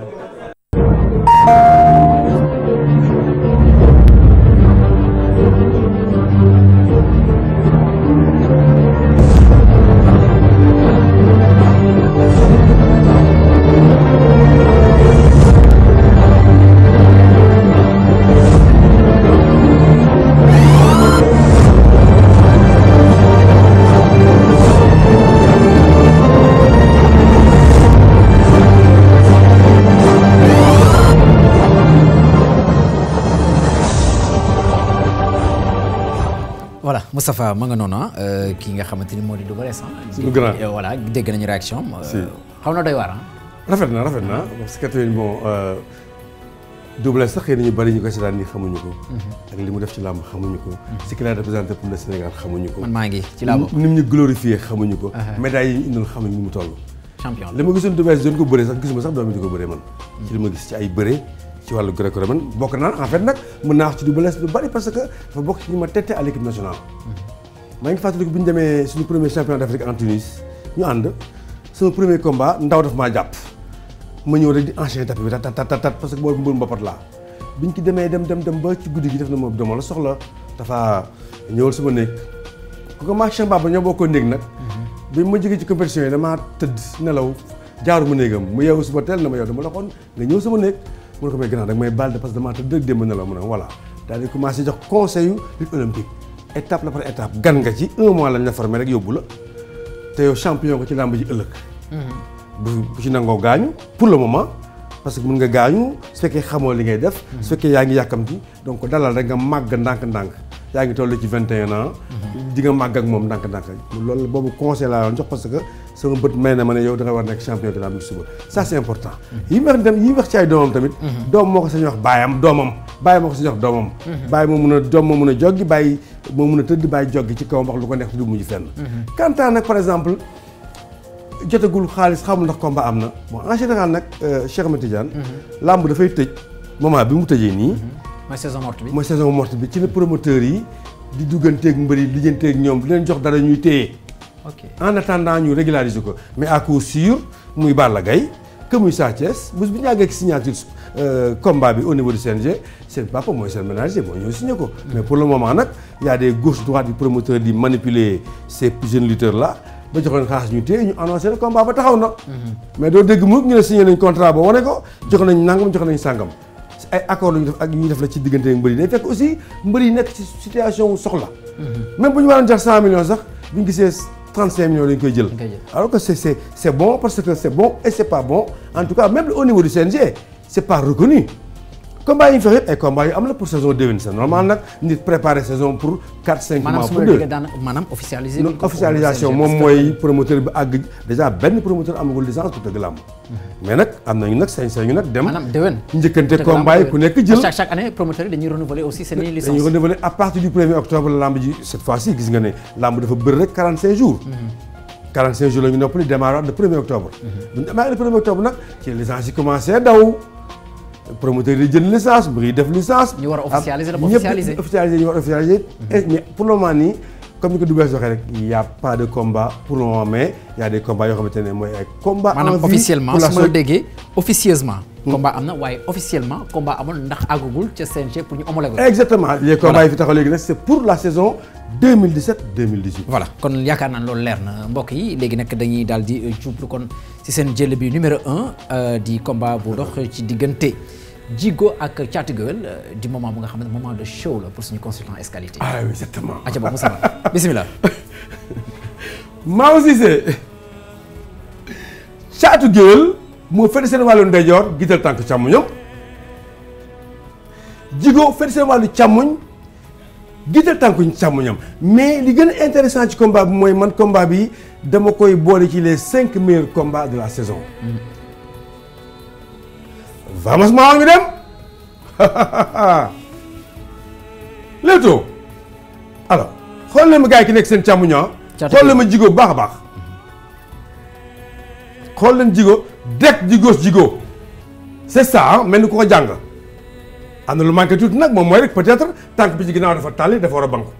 [SPEAKER 1] voilà Moustapha ma nga noonu kii nga xamante ni moo di Double Less.
[SPEAKER 2] suñu grand
[SPEAKER 1] voilà dégg nañu réaction xaw na doy waar
[SPEAKER 2] rafet na parce que tamit bon Double Less sax xëy na ñu bari ñu koy seetaan nii xamuñu ko. ak li mu def ci làmb xamuñu ko. ce qu'il a représenté pour le Sénégal xamuñu ko.
[SPEAKER 1] man maa ngi ci làmb
[SPEAKER 2] ni mu ñu glorifié xamuñu ko. médailles yi ñu indil xamuñu ni mu toll.
[SPEAKER 1] champion
[SPEAKER 2] li ma gisoon Double Less doon ko bëree sax gisuma sax doom yi di ko bëree man. ci li ma gis ci ay bëree ci wàllu gréco-romaine bokk naa en fait nag mën naa wax ci Double Less lu bari parce que dafa bokk ci ñu ma tette à l'équipe nationale. maa ngi fàttaliku bi ñu demee suñu premier champion d'Afrique en Tunis ñu ànd sama premier combat ndaw daf maa jàpp ma ñëw rek di enchaîner tapis bi tat parce que boobu mbër mbapat laa biñ ci demee dem ba ci guddi gi def na ma dama la soxla dafa ñëwal sama néeg ku ko maag Chamba ba ñoo bokkoo néeg nag bi ma jógee ci compétition yi damaa tëdd nelaw jaaruma néegam mu yeewu suba teel na ma yow dama la xoon nga ñëw sama néeg mu ne ko may gannaaw da nga may baal de parce que damaa tëdd rek démb nelaw mu ne voilà daal di commencé jox conseil yu lutte olympique étape la par étape gan nga ci 1 mois lañ la formé rek yóbbu la te yow champion ko ci làmb ji ëllëg bu ci nangoo gaañu pour le moment parce que mun nga gaañu su fekkee xamoo li ngay def su fekkee yaa ngi yàkkamti donc dalal rek nga màgg ndànk-ndànk yaa ngi toll ci 21 ans di nga màgg ak moom ndànk-ndànk loolu boobu conseil laa doon jox parce que sama bët may na ma ne yow da nga war nekk champion de la musique suba ça c'est important yi wax ci ay doomam tamit doom moo ko sañ wax baayam doomam bàyyi moo ko sañ wax doomam bàyyi moo mun a doom moo mun a joggi bàyyi moo mun a tëdd bàyyi joggi ci kawam wax lu ko neex du mujj fenn quant à nag par exemple jotagul xaalis xamul ndax combat am na bon en général nag Cheikh Ahmed Tidiane làmb dafay tëj moment bi mu tëjee nii mooy saison morte bi ci la promoteur yi di dugganteeg mbëri lijjanteeg ñoom di leen jox dara ñuy téye en attendant ñu régulariser ko mais à coup sûr muy Balla Gaye que muy Sa Thiès bés bu ñu àggee ak signature combat bi au niveau du CNG seen papa mooy seen ménager moo ñëw signé ko mais pour le moment nag y a des gauche droite du promoteur di manipuler ces jeunes lutteurs là ba jox leen xaalis ñu téye ñu annoncé le combat ba taxaw na mais doo dégg mu ñu ne signé nañ contrat ba wane ko jox nañ nangam jox nañ sàngam ay accords lu ñu def ak ñuy def la ci diggante mbër yi day fekk aussi mbër yi nekk ci situation soxla. même bu ñu waroon jar 100 millions sax bu ñu gisee 35 millions lañ koy jël. alors que c'est bon parce que c'est bon et c'est pas bon en tout cas même au niveau du CNG c'est pas reconnu. combat yi ñu fexe yëpp ay combat yu am la pour saison déwén c'est normal nag nit préparer saison pour 4-5 mois pour deux
[SPEAKER 1] maanaam officialisé
[SPEAKER 2] officialisation moom mooy promoteur bi àgg déjà benn promoteur amagul licence pour tëgg làmb mais nag am nañu nag sañ-sañu nag dem
[SPEAKER 1] maanaam déwén
[SPEAKER 2] njëkkante combat yi ku nekk jël
[SPEAKER 1] chaque année promoteur yi dañuy renouveler aussi seen licence
[SPEAKER 2] dañuy renouveler à partir du 1er octobre la làmb ji cette fois-ci gis nga ne làmb dafa bëri rek 45 jours 45 jours la ñu noppali démarrer le 1er octobre bu ñu démarrer le 1er octobre nag ci licence yi commencé daw promoteur yi jënd licence mbir yi def licence.
[SPEAKER 1] ñu war a officialiser la ba officialiser
[SPEAKER 2] ñëpp officialiser ñu war a officialiser. mais pour le moment nii comme ni ko Douglas waxee rek y' a pas de combat pour le moment mais y' a des combats yoo xamante ne mooy ay combats.
[SPEAKER 1] maanaam officiellement su ma la déggee officieusement. combat am na waaye officiellement combat amul ndax àggagul ca CNG pour ñu homologuer.
[SPEAKER 2] exactement les combats yi fi taxaw léegi nag c' est pour la saison 2017-2018.
[SPEAKER 1] voilà kon yaakaar naa loolu leer na mbokk yi léegi nag dañuy daal di jublu kon ci seen jël bi numéro 1 di combat bu dox ci diggante. Djigo ak Thiatou Guewel di moment bu nga xam ne moment de show la pour suñu consultant Escalité.
[SPEAKER 2] ah oui exactement.
[SPEAKER 1] aca ba Moussa bismillah.
[SPEAKER 2] Mao Cissé Thiatou Guewel moo féete seen wàllu ndeyjoor giital tànk càmmoñam Djigo féete seen wàllu càmmoñ giital tànku càmmoñam mais li gën a intéressant ci combat bi mooy man combat bi dama koy boole ci les 5 meilleurs combats de la saison. vamos maa ngi dem Leewtoo alors xool leen ma gars yi ki nekk seen càmmoñ xool leen ma Djigo bu baax a baax xool leen Djigo direct di gauche Djigo c'est ça mel ni ku ko jàng am na lu manqué tuuti nag moom mooy rek peut-être tànk bi ci ginnaaw dafa tàlli dafa war a banku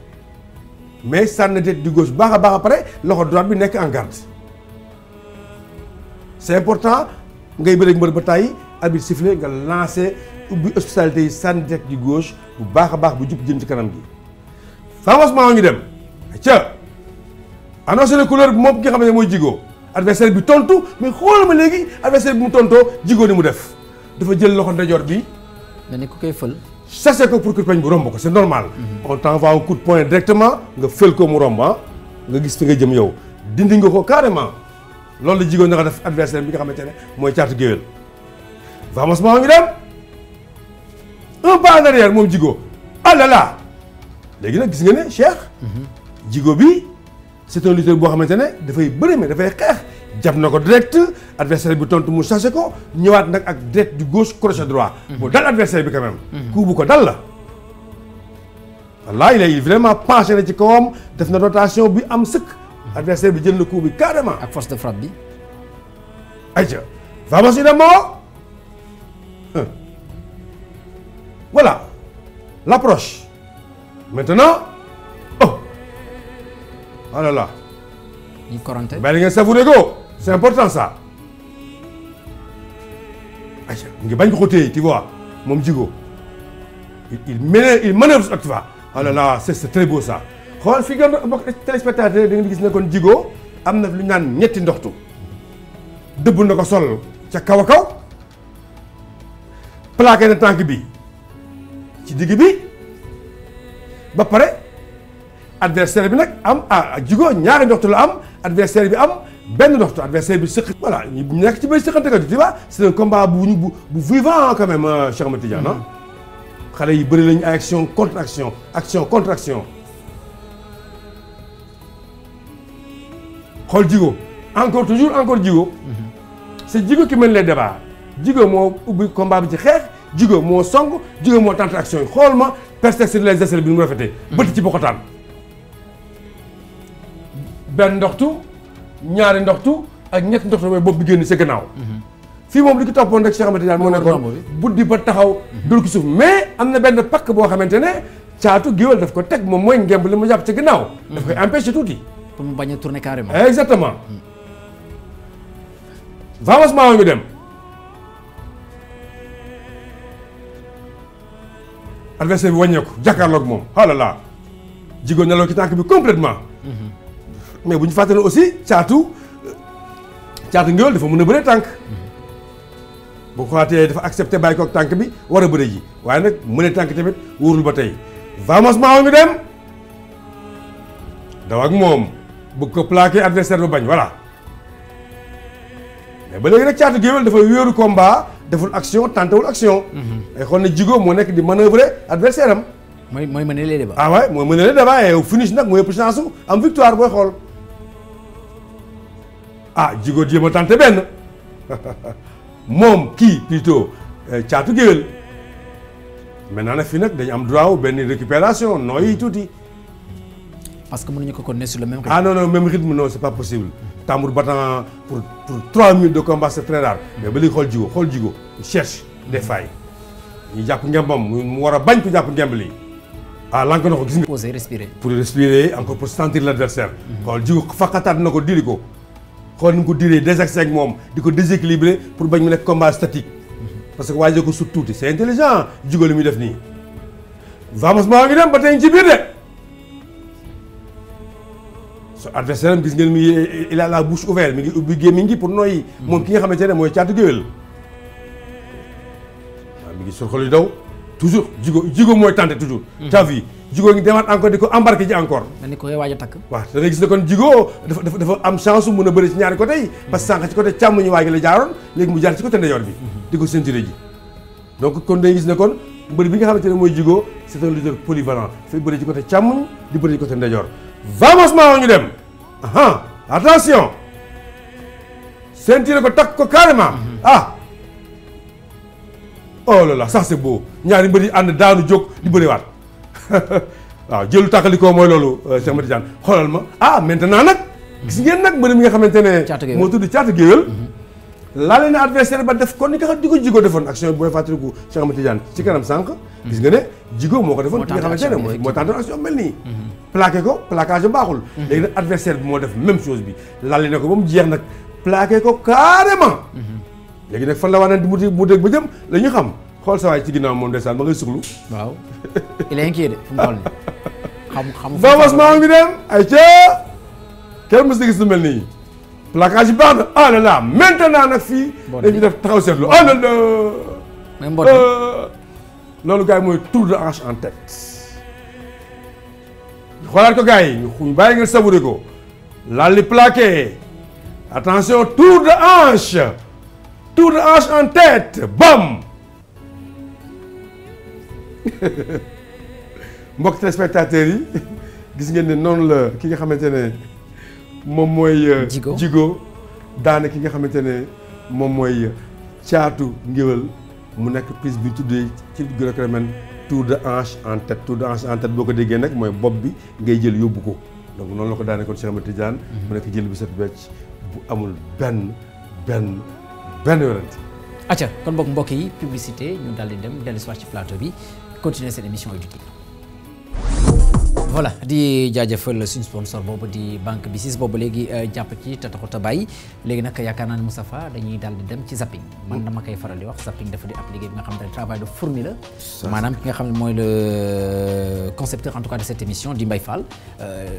[SPEAKER 2] mais sànni direct di gauche baax a baax après loxo droite bi nekk en garde c'est important ngay bëreeg mbër ba tàyyi arbitre sifflé nga lancé ubbi hospitalité yi sànni direct di gauche bu baax a baax bu jub jëm ci kanam gi famousement ngi dem ca annoncé na couleur bi moom ki nga xam ne mooy Djigo adversaire bi tontu mais xoolal ma léegi adversaire bi mu tontoo Djigo ni mu def dafa jël loxo ndeyjoor bi
[SPEAKER 1] nga ne ku koy fël
[SPEAKER 2] sase ko pour kurpeñ bu romb ko c'est normal on t'envoie un coup de poing directement nga fël ko mu romb nga gis fi nga jëm yow dindi nga ko carrément loolu la Djigo naka def adversaire bi nga xamante ne mooy Thiatou Guewel famousement ngi dem un pas en arrière moom Djigo ah là là léegi nag gis nga ne Cheikh Djigo bi c'est un lutteur boo xamante ne dafay bëri mais dafay xeex jàpp na ko direct adversaire bi tontu mu chassé ko ñëwaat nag ak direct du gauche crochet droit bu dal adversaire bi quand même coup bu ko dal la wallaahi il est vraiment penché na ci kawam def na rotation bi am sëkk adversaire bi jël na coup bi carrément
[SPEAKER 1] ak force de frappe bi
[SPEAKER 2] ayca vamos yi dem moo voilà l'approche maintenant oh oh là là
[SPEAKER 1] ñi korante
[SPEAKER 2] bàyyi ngeen savouré ko c'est important ça ayca mu ngi bañ ko téye tu vois moom Djigo il manœuvre tu vois oh là là c'est très beau ça xool fi nga bokk téléspectateur da ngeen gis ne kon Djigo am na lu ñu naan ñetti ndoxtu dëbb na ko sol ca kaw a kaw plaqué na tànk bi ci digg bi ba pare adversaire bi nag am Djigo ñaari ndoxtu la am adversaire bi am benn ndoxtu adversaire bi sëq voilà ñu nekk ci bay sëqante ko tu vois c'est un combat bu vivant quand même Cheikh Ahmed Tidiane xale yi bëri lañu ay action contre action action contre action xool Djigo encore toujours encore Djigo c'est Djigo qui mène les débats Djigo moo ubbi combat bi ci xeex Djigo moo song Djigo moo tenter action yi xool ma perspective les aisselles bi nu mu rafetee bëtt ci bokkotaan benn ndoxtu ñaari ndoxtu ak ñetti ndoxtu mooy bopp bi génn sa gannaaw fii moom li ko toppoon rek Cheikh Ahmed Tidiane moo nekkoon buddi ba taxaw dul ko suuf mais am na benn pakk boo xamante ne Thiatou Guewel daf ko teg moom mooy ngemb li mu jàpp ca gannaaw daf koy empêcher tuuti
[SPEAKER 1] pour mu bañ a tourner carrément
[SPEAKER 2] exactement vamos maa ngi dem adversaire bi wàññeeku jàkkaarloog moom oh là là Djigo neloo ci tànk bi complètement mais bu ñu fàttali aussi Thiatou Guewel dafa mën a bëree tànk bu ko xaatee dafa accepté bàyyi ko ak tànk bi war a bëre ji waaye nag mëne tànk tamit wóorul ba tey vamos maa ngi dem daw ak moom bëgg ko plaqué adversaire ba bañ voilà mais ba léegi nag Caatu Géwél dafa wéeru combat deful action tentewul action. ay xool na Djigo moo nekk di manœuvrer adversaire am.
[SPEAKER 1] mooy mener les débats.
[SPEAKER 2] ah ouais mooy mener les débats et finish nag mooy ëpp chance su am victoire booy xool ah Djigo jéem a tenté benn moom kii plutôt Caatu Géwél maintenant nag fii nag dañu am droit wu benn récupération nooyi tuuti.
[SPEAKER 1] parce que mënuñu ko continuer sur le même rythme.
[SPEAKER 2] ah non même rythme non c'est pas possible. tambour battant pour 3 minutes de combat c'est très rare. mais ba léegi xool Djigo il cherche des failles. ñu jàpp ngembam mu war a bañ ko jàpp ngemb lii. ah lank na ko gis nga.
[SPEAKER 1] poser respirer.
[SPEAKER 2] pour respirer encore pour sentir l'adversaire. xool Djigo fakkataat na ko diri ko. xool ni mu ko diree désaxé ak moom di ko déséquilibrer pour bañ mu nekk combat statique. parce que waajee ko sut tuuti c'est intelligent Djigo li muy def nii. vamos maa ngi dem ba tey ci biir de. so adversaire am gis ngeen mi il a la bouche ouverte mi ngi ubbi gémmiñ gi pour noyyi. moom ki nga xamante ne mooy Caatu Géwél. waaw mi ngi sol xol yu daw toujours Djigo mooy tenté toujours. t'as vu Djigo ngi demaat encore di ko embarqué ji encore.
[SPEAKER 1] mel ni ko waaj a takk.
[SPEAKER 2] waaw da ngay gis ne kon Djigo dafa am chance su mën a bëri ci ñaari côté yi. parce que sànq ci côté càmmoñu waa gi la jaaroon léegi mu jaar ci côté ndeyjoor bi. di ko ceinturé ji. donc kon dañuy gis ne kon mbër bi nga xamante ne mooy Djigo c'est un lutteur polyvalent fay bëri ci côté càmmoñ di bëri ci côté ndeyjoor. vamos maa ñu dem attention ceinture ko takk ko carrément oh là là ça c'est beau ñaari mbër yi ànd daanu jóg di bëriwaat waaw jëlu tàkkalikoo mooy loolu Cheikh Mati Diane xoolal ma maintenant nag gis ngeen nag mbër mi nga xamante ne moo tudd Caatu Géwél laale na adversaire ba def kon ni nga xam di ko Djigo defoon action booy fàttaliku Cheikh Mati Diane ci kanam sànq gis nga ne Djigo moo ko defoon ki nga xamante ne moo tenté action mel nii plaqué ko plaquage baaxul léegi nag adversaire bi moo def même chose bi laale na ko ba mu jeex nag plaqué ko carrément léegi nag fan la waa naan mu dégg ba jëm la ñu xam xool sa waay ci ginnaaw moom ndeysaan ba ngay suxlu
[SPEAKER 1] waaw il est inquiet de fu mu toll nii xam
[SPEAKER 2] vamos maa ngi dem ay ca kenn mës na gis lu mel nii plaquage yi baax na ah là là maintenant nag fii dañuy def taxaw seetlu ah là là loolu gars yi mooy tour de hanche en tête xoolaat ko gars yi ñu bàyyi ngeen savouré ko laal li plaqué attention tour de hanche en tête bam mbokk téléspectateurs yi gis ngeen ne noonu la ki nga xamante ne moom mooy Djigo daane ki nga xamante ne moom mooy Caatu Géwél mu nekk prise bi tuddee ci gréco-romaine tour de hanche en tête boo ko déggee nag mooy bopp bi ngay jël yóbbu ko donc noonu la ko daane kon Cheikh Ahmed Tidiane mu nekk jël bi set wecc bu amul benn werante.
[SPEAKER 1] acca kon boog mbokk yi publicité ñu daal di dem dellu soir ci plateau bi continuer seen émission yi voilà di jaajëfal suñu sponsor boobu di banque BICIS boobu léegi jàpp ci te taxut a bàyyi léegi nag yaakaar naa ne Moustapha dañuy daal di dem ci zapping man dama koy faral di wax zapping dafa di ab liggéey bi nga xam ne travail de fourmi la maanaam ki nga xam ne mooy le concepteur en tout cas de cette émission di Mbaye Fall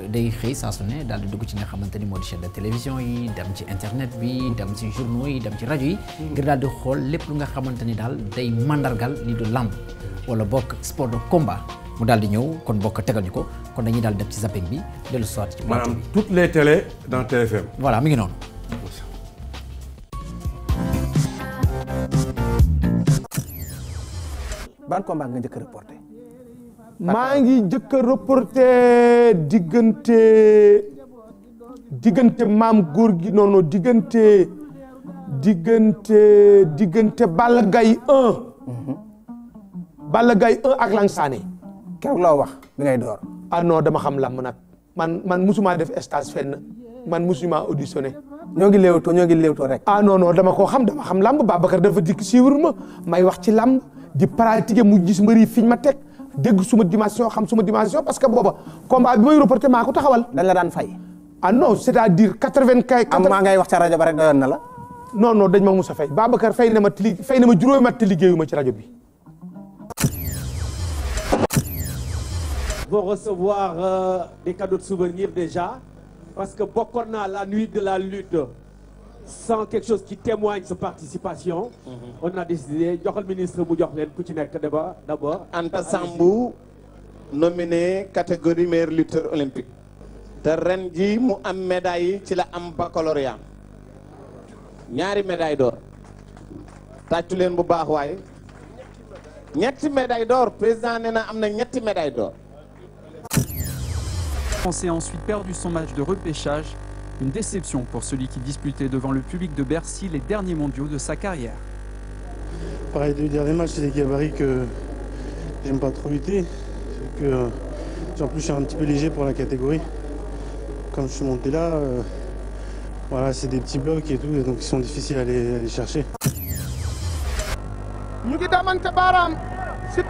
[SPEAKER 1] day xëy saa su ne daal di dugg ci nga xamante ni moo di chaîne de télévision yi dem ci internet bi dem ci journaux yi dem ci rajo yi ngir daal di xool lépp lu nga xamante ni daal day mandargal li du lamb wala bokk sport de combat mu daal di ñëw kon bokk tegal ñu ko kon dañuy daal dem ci zapping bi dellu soit ci plateau bi
[SPEAKER 2] maanaam toutes les télés dans TFM.
[SPEAKER 1] voilà mi ngi noonu.
[SPEAKER 10] ban combat nga njëkk a reporté.
[SPEAKER 11] maa ngi njëkk a reporté diggante maam góor gi non diggante Balla Gaye 1. Balla Gaye 1 ak Lang Sané.
[SPEAKER 10] keroog loo wax bi ngay door.
[SPEAKER 11] ah non dama xam lamb nag man musuma def stage fenn man musuma auditionné.
[SPEAKER 10] ñoo ngi léewtoo rek.
[SPEAKER 11] ah non dama xam lamb Babacar dafa dikk suivre ma may wax ci lamb di pratiquer mu gis mbëri fiñ ma teg dégg suma dimension xam suma dimension parce que booba combat bi may reporté maa ko taxawal.
[SPEAKER 10] dañ la daan fay.
[SPEAKER 11] ah non c'est-à-dire 80.
[SPEAKER 10] am maa ngay wax ca rajo ba rek doyoon na la.
[SPEAKER 11] non dañ ma mus a fay Babacar fay na ma juróomi at te liggéeyuma ci rajo bi.
[SPEAKER 12] vont recevoir des cadeaux de souvenirs déjà parce que bokkoon naa la nuit de la lutte sans quelque chose qui témoigne sa participation. On a décidé joxal ministre mu jox leen ku ci nekk d'abord.
[SPEAKER 13] Anta Sambou nominé catégorie meilleur lutteur olympique. te ren ji mu am médaille ci la am baccalauréat ñaari médaille d'or tàccu leen bu baax waaye ñetti médaille d'or président nee na am na ñetti médaille d'or.
[SPEAKER 14] France a ensuite perdu son match de repêchage, une déception pour celui qui disputait devant le public de Bercy les derniers mondiaux de sa carrière.
[SPEAKER 15] Pareil, les derniers matchs, c'est des gabarits que j'aime pas trop lutter. Que, en plus, je suis un petit peu léger pour la catégorie. Comme je suis monté là, voilà, c'est des petits blocs et tout, et donc ils sont difficiles à aller chercher.
[SPEAKER 11] ñu ngi damante baaraam si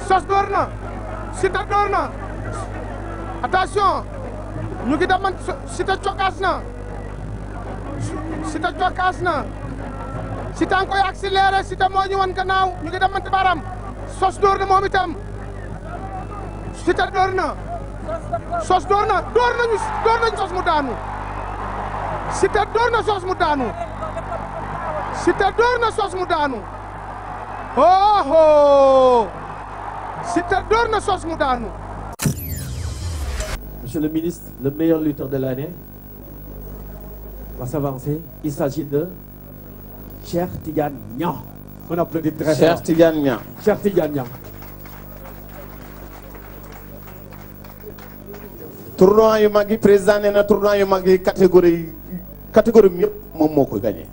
[SPEAKER 11] sos door na Siteu door na attention ñu ngi damante Siteu cokkaas na Siteu cokkaas na Siteu a ngi koy accéléré Siteu moo ñu wan gannaaw ñu ngi damante baaraam sos door na moom itam Siteu door na sos door nañu sos mu daanu Siteu door na sos mu daanu Siteu door na sos mu daanu oh Siteu door na sos mu daanu.
[SPEAKER 12] Monsieur le ministre, le meilleur lutteur de l'année va s'avancer. Il s'agit de Cheikh Tidiane Niang. On applaudit très fort.
[SPEAKER 13] Cheikh Tidiane Niang.
[SPEAKER 12] Cheikh Tidiane Niang.
[SPEAKER 13] tournoi yu mag yi président nee na tournoi yu mag yi catégorie bi yëpp moom moo koy gagné.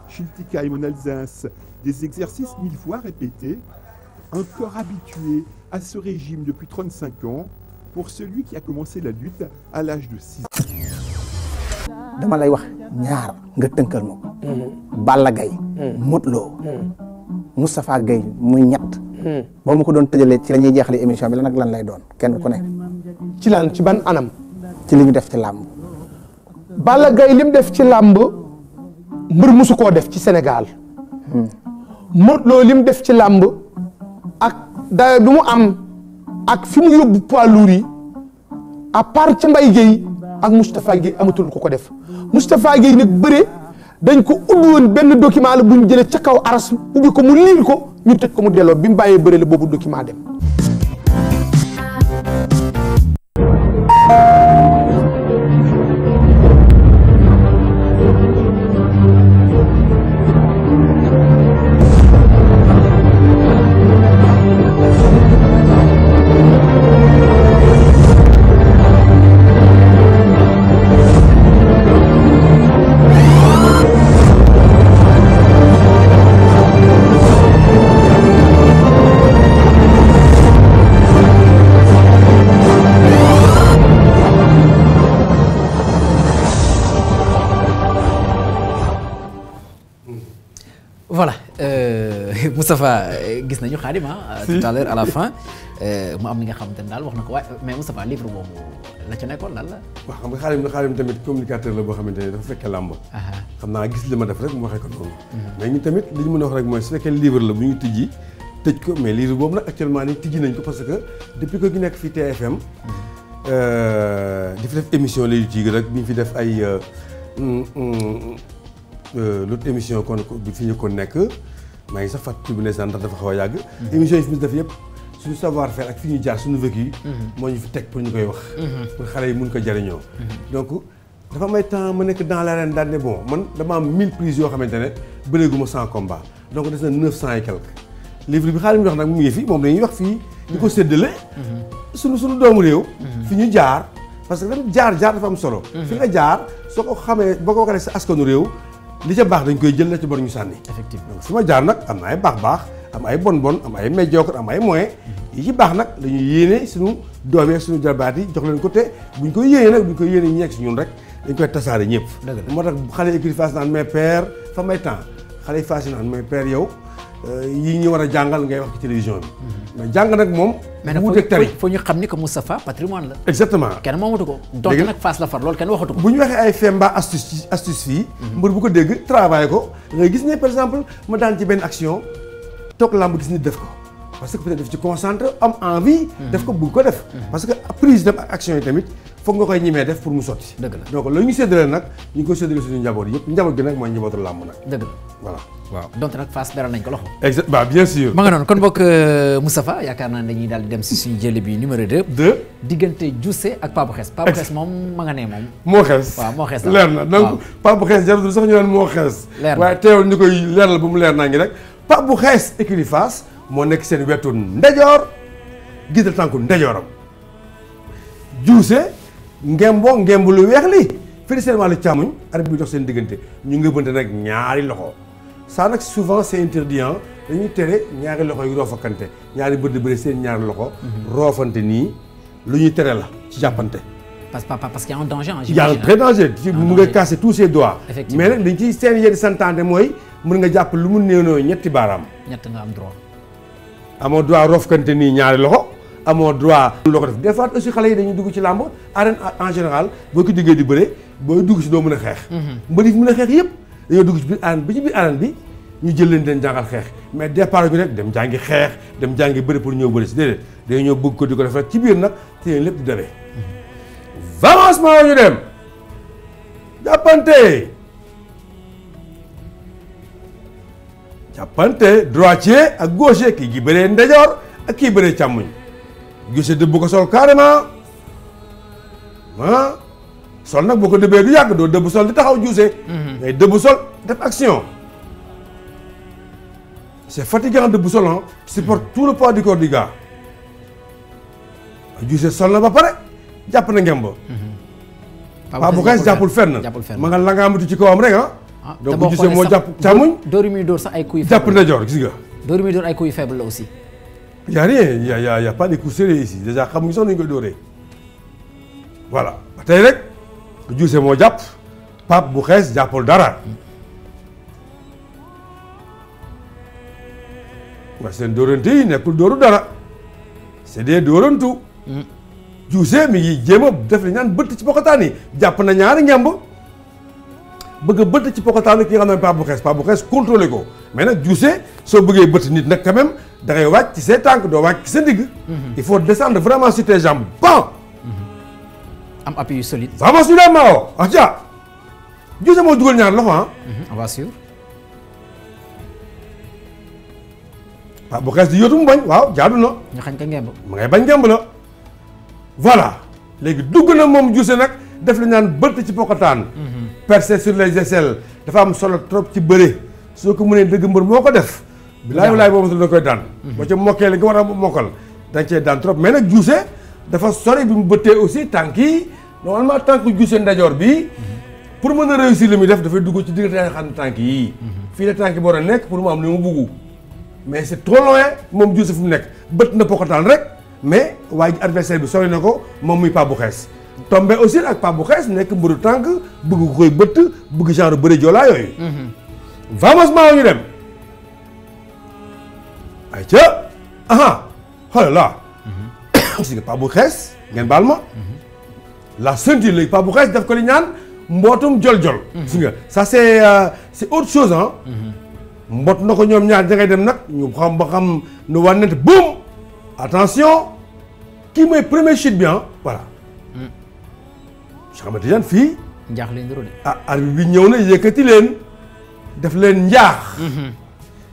[SPEAKER 16] Schiltigheim en Alsace, des exercices 1000 fois répétés, un corps habitué à ce régime depuis 35 ans pour celui qui a commencé la lutte à l'âge de 6 ans.
[SPEAKER 10] dama lay wax ñaar nga tënkal ma ko. Balla Gaye. Modou Lo. Moustapha Gueye muy ñett. boo ma ko doon tëjalee ci la ñuy jeexalee émission bi lan ak lan lay doon kenn ku ne.
[SPEAKER 11] ci lan ci ban anam.
[SPEAKER 10] ci li ñu def ci làmb.
[SPEAKER 11] Balla Gaye li mu def ci làmb mbër musu koo def ci Sénégal. Modou Lo li mu def ci làmb ak dayo bi mu am ak fi mu yóbbu poids lourd yi à part ci Mbaye Gueye ak Moustapha Gueye amatul ko ko def Moustapha Gueye nag bëre dañ ko ubbi woon benn document la bu ñu jëlee ca kaw aras ubbi ko mu liir ko ñu tëj ko mu delloo bi mu bàyyee bëre la boobu document dem.
[SPEAKER 1] Voilà Moustapha gis nañu Khadim tout à l'heure à la fin mu am li nga xamante ne daal wax na ko waaye mais Moustapha livre boobu la ca nekkoon lan la.
[SPEAKER 2] waaw xam nga Khadim tamit communicateur la boo xamante ne dafa fekkee làmb. xam naa gis li ma def rek mu waxee ko noonu. mais ñu tamit li ñu mën a wax rek mooy su fekkee livre la bu ñu tijji tëj ko mais livre boobu nag actuellement nii tijji nañ ko parce que depuis que ñu nekk fii TFM di fi def émission lay tigre rek bi ñu fi def ay l'autre émission kon bi fi ñu ko nekk maa ngi sax fàttali bu ne sax ndax dafa xaw a yàgg. émission yi fi ñu def yëpp suñu savoir faire ak fi ñuy jaar suñu vécu moo ñu fi teg pour ñu koy wax. pour xale yi mun ko jariñoo. donc dafa may temps ma nekk dans l'arène daal ne bon man dama am 1000 prises yoo xamante ne bëreeguma 100 combats donc des na 900 et quelques livre bi xaalis mi wax nag mu ngi fi moom dañuy wax fii di ko séddale suñu doomu réew fi ñu jaar parce que tamit jaar dafa am solo fi nga jaar soo ko xamee boo ko waxee sa askanu réew li ca baax dañ koy jël la ci bor ñu sànni effectivement donc fi ma jaar nag am na ay baax am ay bon am ay médiocre am ay moyen yi ci baax nag la ñuy yéene suñu doom yi suñu jarbaat yi jox leen ko te buñ koy yéene nag buñ koy yéene ñi nekk si ñun rek dañ koy tasaare ñëpp moo tax xale écurie Fass naan mais père fa may temps xale yi Fass yi naan mais père yow yi ñu war a jàngal ngay wax ci télévision bi mais jàng nag moom
[SPEAKER 1] mais nag tari foo ñu xam ni que Moustapha patrimoine la
[SPEAKER 2] exactement
[SPEAKER 1] kenn moomatu ko donc nag Fass la far loolu kenn waxatu ko
[SPEAKER 2] bu ñu waxee ay femba astuce fii mbër bu ko dégg travaillé ko ngay gis ne par exemple ma daan ci benn action toog lamb gis nit def ko parce que peut-être def ci concentré am envie def ko bëgg ko def parce que prise dem ak action yi tamit foog nga koy ñemee def pour mu sotti dëgg la donc la ñu séddale nag ñu ngi koy séddale suñu njaboot yëpp njaboot gi nag mooy njabootu lamb nag
[SPEAKER 1] dëgg la
[SPEAKER 2] voilà
[SPEAKER 1] waaw donte nag Fass beral nañ ko loxo
[SPEAKER 2] exact bah bien sûr
[SPEAKER 1] ma nga noonu kon bokk Moustapha yaakaar naa ne dañuy daal di dem si suñu jëli bi numéro 2 diggante Dioussé ak Pape Xees Pape Xees moom ma nga ne moom
[SPEAKER 2] moo xees
[SPEAKER 1] waaw moo xees
[SPEAKER 2] leer na donc Pape Xees jaratul sax ñu naan moo xees
[SPEAKER 1] leer na
[SPEAKER 2] waaye teewul ñu koy leeral ba mu leer naa ngi rek Pape bu xees écurie Fass moo nekk seen wetu ndejoor gis na tànku ndejooram Dioussé ngemb lu weex li félicitalement lu càmmuñ arbitre bi dox seen diggante ñu ngëbante nag ñaari loxo ça nag souvent c'est interdit dañuy tere ñaari loxo yu roofakante ñaari bët di bëri seen ñaari loxo roofante nii lu ñuy tere la ci jàppante
[SPEAKER 1] parce qu'il y a un danger
[SPEAKER 2] il y a un vrai danger mu nga casser tous ses doigts mais nag dañ ciy seen yéen santaante mooy mën nga jàpp lu mu néewnoo ñetti baaraam
[SPEAKER 1] ñett nga am droit
[SPEAKER 2] amoo droit roofkante nii ñaari loxo amoo droit loo ko def des fois aussi xale yi dañuy dugg ci làmb arène en général boo ko diggee di bëre booy dugg si doo mën a xeex mbër yi mën a xeex yëpp dañoo dugg ci biir arène bi ci biir arène bi ñu jël leen jàngal xeex mais départ bi rek dem jàngi xeex dem jàngi bëri pour ñëw bëri si déedéet dañoo ñëw bëgg ko di ko def rek ci biir nag te yéen lépp di demee avancement ñu dem jàppante droitier ak gaucher kii gi bëree ndejoor ak kii bëree càmmuñ Dioussé dëbb ko sol carrément sol nag boo ko dëbbee du yàgg doo dëbb sol di taxaw Dioussé ngay dëbb sol def action c'est fatigant dëbb sol tu supportes tout le poids du corps du gars Dioussé sol na ba pare jàpp na ngemb Pape bu Xees jàppul fenn ma nga la nga amatu ci kawam rek donc Dioussé moo jàpp càmmuñ
[SPEAKER 1] dóor yi muy dóor sax ay coups
[SPEAKER 2] jàpp ndeyjoor gis nga
[SPEAKER 1] dóor yi muy dóor ay coups faible la aussi
[SPEAKER 2] y a rien y a pas de coups sérieux ici déjà xamuñu sax nañu koy dóoree voilà ba tey rek Dioussé moo jàpp Pape bu Xees jàppul dara waaye seen dóorante yi nekkul dóoru dara c'est des dóorantu Dioussé mi ngi jéem a def li ñaan bëtt ci pokotaan yi jàpp na ñaari ngemb bëgg a bëtt ci pokotaan ki nga xam ne Pape bu Xees contrôlé ko mais nag Dioussé soo bëggee bëtt nit nag quand même da ngay wàcc ci say tànk doo wàcc ci sa digg il faut descendre vraiment sur tes jambes bon
[SPEAKER 1] am appui yu solide
[SPEAKER 2] vraiment su dee Mao atia Dioussé moo dugal ñaar loxo
[SPEAKER 1] on va sûr
[SPEAKER 2] Pape bu Xees di yóotu mu bañ waaw jaadu na
[SPEAKER 1] ñu xañ ko ngemb
[SPEAKER 2] ma ngay bañ ngemb la voilà léegi dugg na moom Dioussé nag def li naan bëtt ci pokotaan percer sur les aisselles dafa am solo trop ci bëre soo ko mënee dëgg mbër moo ko def bilaay walaay boobu da koy daan boo ca mokkee li nga war a mokkal dañ cee daan trop mais nag Dioussé dafa sori bi mu bëttee aussi tànk yi normalement tànk Dioussé ndajoor bi pour mën a réussir li muy def dafay dugg ci diggante ay xam tànk yi fii la tànk bi war a nekk pour mu am li mu buggu mais c'est trop loin moom Dioussé fu mu nekk bëtt na pokotaan rek mais waaye adversaire bi sori na ko moom muy Pape bu Xees tombé aussi ak Pape bu Xees nekk mbëru tànk bëgg koy bëtt bëgg genre bëre joolaa yooyu vamosement ñu dem ay ca xoolal la gis nga Pape bu Xees ngeen baal ma la ceinture léegi Pape bu Xees daf ko li ñaan mbootum jol-jol gis nga ça c'est autre chose mboot na ko ñoom ñaar da ngay dem nag ñu xam ba xam nu wànnent boum attention kii mooy premier chute bi voilà Cheikh Ahmed Tidiane fii
[SPEAKER 1] njaax leen doro de
[SPEAKER 2] arbitre bi ñëw na yëkkati leen def leen njaax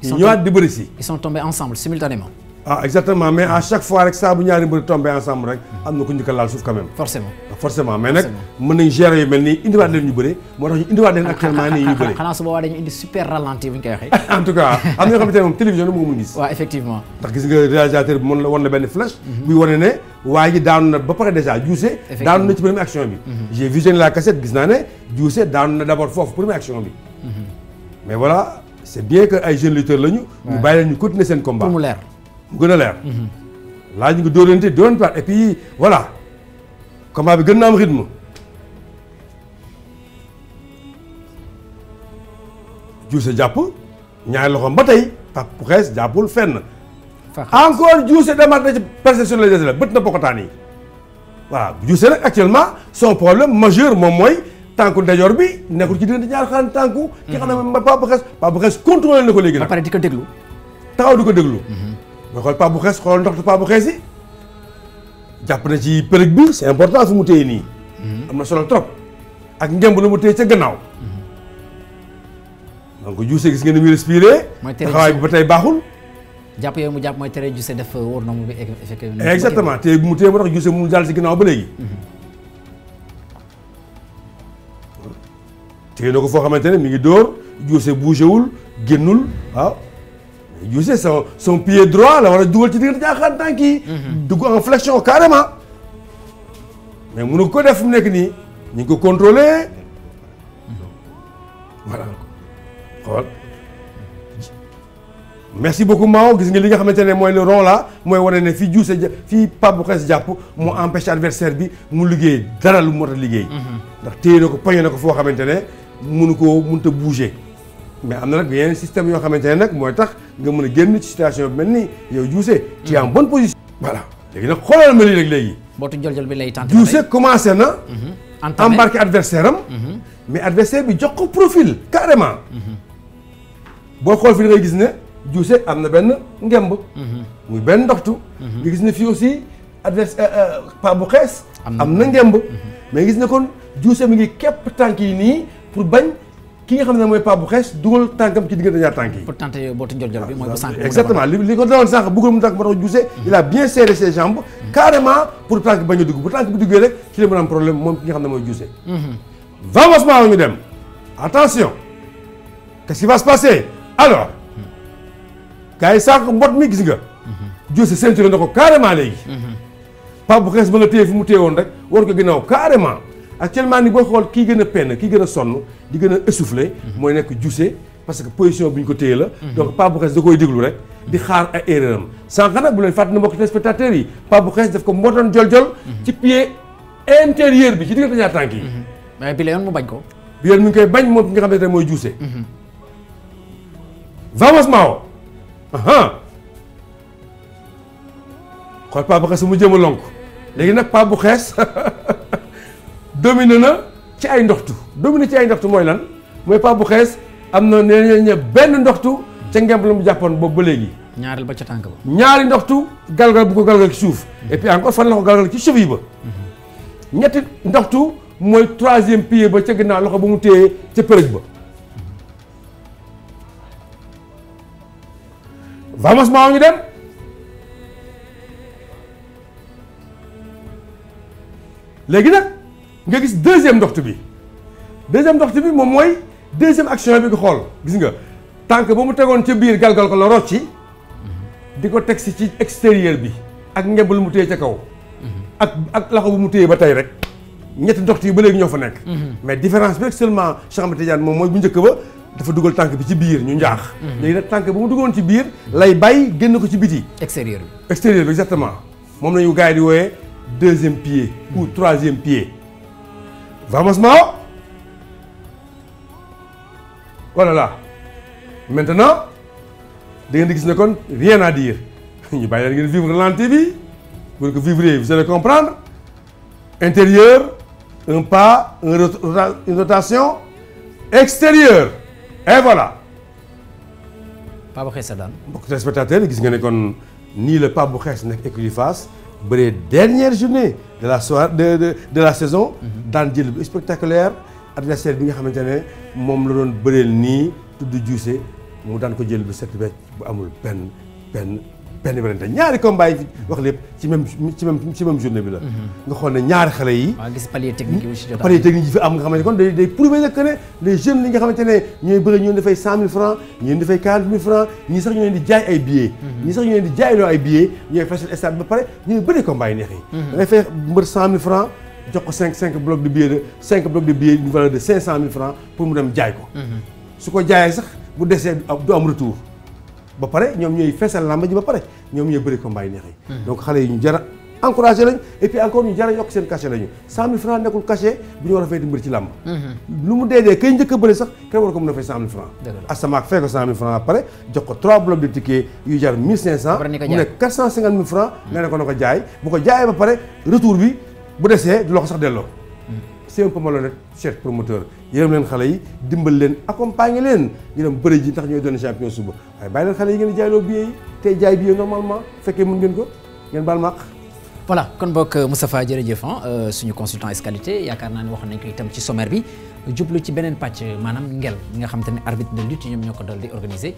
[SPEAKER 2] ñu ñëwaat di bëri si
[SPEAKER 1] ils sont tombés ensemble simultanément
[SPEAKER 2] ah exactement mais à chaque fois rek saa bu ñaari mbir tombé ensemble rek am na ku njëkk a laal suuf quand même. forcément mais nag mën nañ gérer yu mel nii indiwaat leen ñu bëre moo tax ñu indiwaat leen actuellement nii ñu bëre.
[SPEAKER 1] xanaa su boobaa dañu indi super ralenti bu ñu koy waxee.
[SPEAKER 2] en tout cas am na yoo xamante ne moom télévision la mu mun gis.
[SPEAKER 1] waaw effectivement.
[SPEAKER 2] ndax gis nga réalisateur bi mën la wan la benn flash. buy wane ne waa ji daanu na ba pare déjà Diousé. daanu na ci première action bi. j'ai visionné la cassette gis naa ne Diousé daanu na d'abord foofu première action bi. mais voilà c'est bien que ay jeunes lutteurs lañu. ñu bàyyi leen ñu continuer seen combat.
[SPEAKER 1] pour mu leer.
[SPEAKER 2] mu gën a leer. laa ñu ngi dóorante dóorante et puis voilà combat bi gën na am rythme. Diousé jàpp ñaari loxoom ba tey Pape Xees jàppul fenn. encore Diousé demaat na ci perception les la bët na bokkataan yi. voilà Diousé nag actuellement son problème majeur moom mooy tànku ndeyjoor bi nekkul ci diggante ñaar xaran tànku. ki xam ne Pape Xees contrôlé na ko léegi nag.
[SPEAKER 1] ba pare di ko déglu.
[SPEAKER 2] taxaw di ko déglu. nga xool Pape Xees xool ndoxtu Pape Xees yi jàpp na ci périg bi c'est important fu mu téye nii. am na solo trop ak ngemb la mu téye ca gannaaw. donc Diousé gis ngeen ni muy respirer.
[SPEAKER 1] mooy tere
[SPEAKER 2] taxawaay bi ba tey baaxul.
[SPEAKER 1] jàpp yooyu mu jàpp mooy tere Diousé def wóor na mu bi effectivement.
[SPEAKER 2] exactement téye bi mu téye moo tax Diousé mu jàll si ginnaaw ba léegi. téye na ko foo xamante ne mi ngi dóor Diousé bougé wul génnul waaw. Diousé son pied droit la war a dugal ci diggante jaaxaan tànk yi. dugg en flexion carrément. mais mënu ko def fu mu nekk nii ñu ngi ko contrôler voilà xool. merci beaucoup Mao gis nga li nga xamante ne mooy le rond là mooy wane ne fii Diousé fii Pape Xees jàpp mu empêché adversaire bi mu liggéey dara lu mu war a liggéey. ndax téye na ko poñe na ko foo xamante ne mënut a bouger. mais am na nag yeneen système yoo xamante ne nag mooy tax nga mën a génn ci situation bi mel nii yow Diousé tu es en bonne position. voilà léegi nag xoolal ma lii rek léegi.
[SPEAKER 1] bootu jël bi lay tànn.
[SPEAKER 2] Diousé commencé na. embarqué adversaire am. mais adversaire bi jox ko profil carrément. boo xool fi da ngay gis ne Diousé am na benn ngemb. muy benn ndoxtu. nga gis ne fii aussi adversaire Pape Xees. am na ngemb. mais gis ne kon Diousé mi ngi képp tànk yi nii pour bañ. ki nga xam ne mooy Pape Xees dugal tànkam ci diggante ñaar tànk yi.
[SPEAKER 1] pour tenter bootu njol bi mooy bu sànq.
[SPEAKER 2] exactement li ko daloon sànq bëggul mu tànk ba tax Diousé il a bien serré ses jambes carrément pour tànk bañ a dugg bu tànk bi duggee rek ci la mën a am problème moom ki nga xam ne mooy Diousé. vamos maa ñu dem attention qu'est-ce qui va se passer alors gars yi sànq mbot mi gis nga. Diousé ceinture na ko carrément léegi. Pape Xees ba nga téye fi mu téye woon rek war ko ginnaaw carrément. actuellement ni boo xool kii gën a penn kii gën a sonn di gën a essoufflé mooy nekk Diousé parce que position bi ñu ko téye la. donc Pape Xees da koy déglu rek di xaar ay erreur am sànq nag bu leen fàttali mbokk téléspectateurs yi Pape Xees daf ko mbotoon jol-jol ci pied intérieur bi ci diggante ñaar tànk yi.
[SPEAKER 1] mais bi la yoon mu bañ ko.
[SPEAKER 2] bi yoon mi ngi koy bañ moom ki nga xamante ne mooy Diousé. vamos Mao. xool Pape Xees mu jëm a lonk léegi nag Pape Xees. dominé na ci ay ndoxtu mooy lan mooy Pape Xees am na nee nañ benn ndoxtu ca ngemb la mu jàppoon boobu ba léegi.
[SPEAKER 1] ñaareel ba ca tànk ba.
[SPEAKER 2] ñaari ndoxtu galgal bu ko galgal ci suuf. et puis encore fan la ko galgal ci cheville ba. ñetti ndoxtu mooy troisième pied ba ca ginnaaw loxo ba mu téye ca përëj ba. vamos maa ñu dem. léegi nag. nga gis deuxième ndoxtu bi moom mooy deuxième action bi nga xool gis nga tànk ba mu tegoon ca biir galgal ko la rocci di ko teg si ci extérieur bi ak ngemb lu mu téye ca kaw ak loxo bu mu téye ba tey rek ñetti ndoxtu yi ba léegi ñoo fa nekk mais différence bi rek seulement Cheikh Ahmed Tidiane moom mooy bu njëkk ba dafa dugal tànk bi ci biir ñu njaax léegi nag tànk ba mu duggoon ci biir lay bay génn ko ci biti
[SPEAKER 1] extérieur
[SPEAKER 2] bi exactement moom lañu gars yi di wooyee deuxième pied ou troisième pied. Vamos Mao. Voilà là. Maintenant da ngeen di gis ne kon rien à dire ñu bàyyi leen ngeen vivre ralenti bi pour que vivre vous allez comprendre. Intérieur un pas une rotation extérieur et voilà.
[SPEAKER 1] Pape Xees daan.
[SPEAKER 2] mbokk téléspectateurs gis nga ne kon nii la Pape Xees nekk écurie Fass bëree dernière journée de la soirée de la saison. daan jël bu spectaculaire adversaire bi nga xamante ne moom la doon bëreel nii tudd Diousé mu daan ko jël bu set wecc bu amul benn benn werante ñaari combat yi fi wax lépp ci même journée bi la. nga xool ne ñaari xale yi.
[SPEAKER 1] waaw gis palier technique yi aussi
[SPEAKER 2] palier technique yi fi am nga xamante ne kon day prouver que ne les jeunes li nga xamante ne ñooy bëri ñu dafay 100 000 francs ñu dafay 40 000 francs ñii sax ñu leen di jaay ay billets. ñii sax ñu leen di jaayloo ay billets ñooy fesal stade ba pare ñooy bëri combat yi neex yi. da ngay fay mbër 100 000 francs jox ko 5 blocs de billets d'une valeur de 500 000 francs pour mu dem jaay ko. su ko jaayee sax bu desee du am retour. ba pare ñoom ñooy feesal làmb ji ba pare ñoom ñooy bëri combat yi neex yi. donc xale yi ñu jar a encouragé lañ et puis encore ñu jar a yokk seen cachet lañu 100 000 francs nekkul cachet bu ñu war a fay di mbër ci làmb. lu mu dee kay njëkk a bëri sax kenn war ko mën a fay 100 000 francs. asamaak fay ko 100 000 francs après jox ko 3 blocs de ticket yu jar 1500. mu nekk 450 000 francs nga ne ko na ko jaay bu ko jaayee ba pare retour bi bu desee du la ko sax delloo. c'est un peu malhonnête cher promoteur yërëm leen xale yi dimbal leen accompagner leen ñu dem bëri ji ndax ñooy doon champion suba waaye bàyyi leen xale yi ngeen di jaayloo billets yi tey jaay billet normalement fekkee mën ngeen ko ngeen baal ma.
[SPEAKER 1] voilà kon boog Moustapha jërëjëf suñu consultant égalité yaakaar naa ne wax nañ ko itam ci sommaire bi jublu ci beneen pàcc maanaam ngel bi nga xamante ne arbitre de lutte ñoom ñoo ko dal di organiser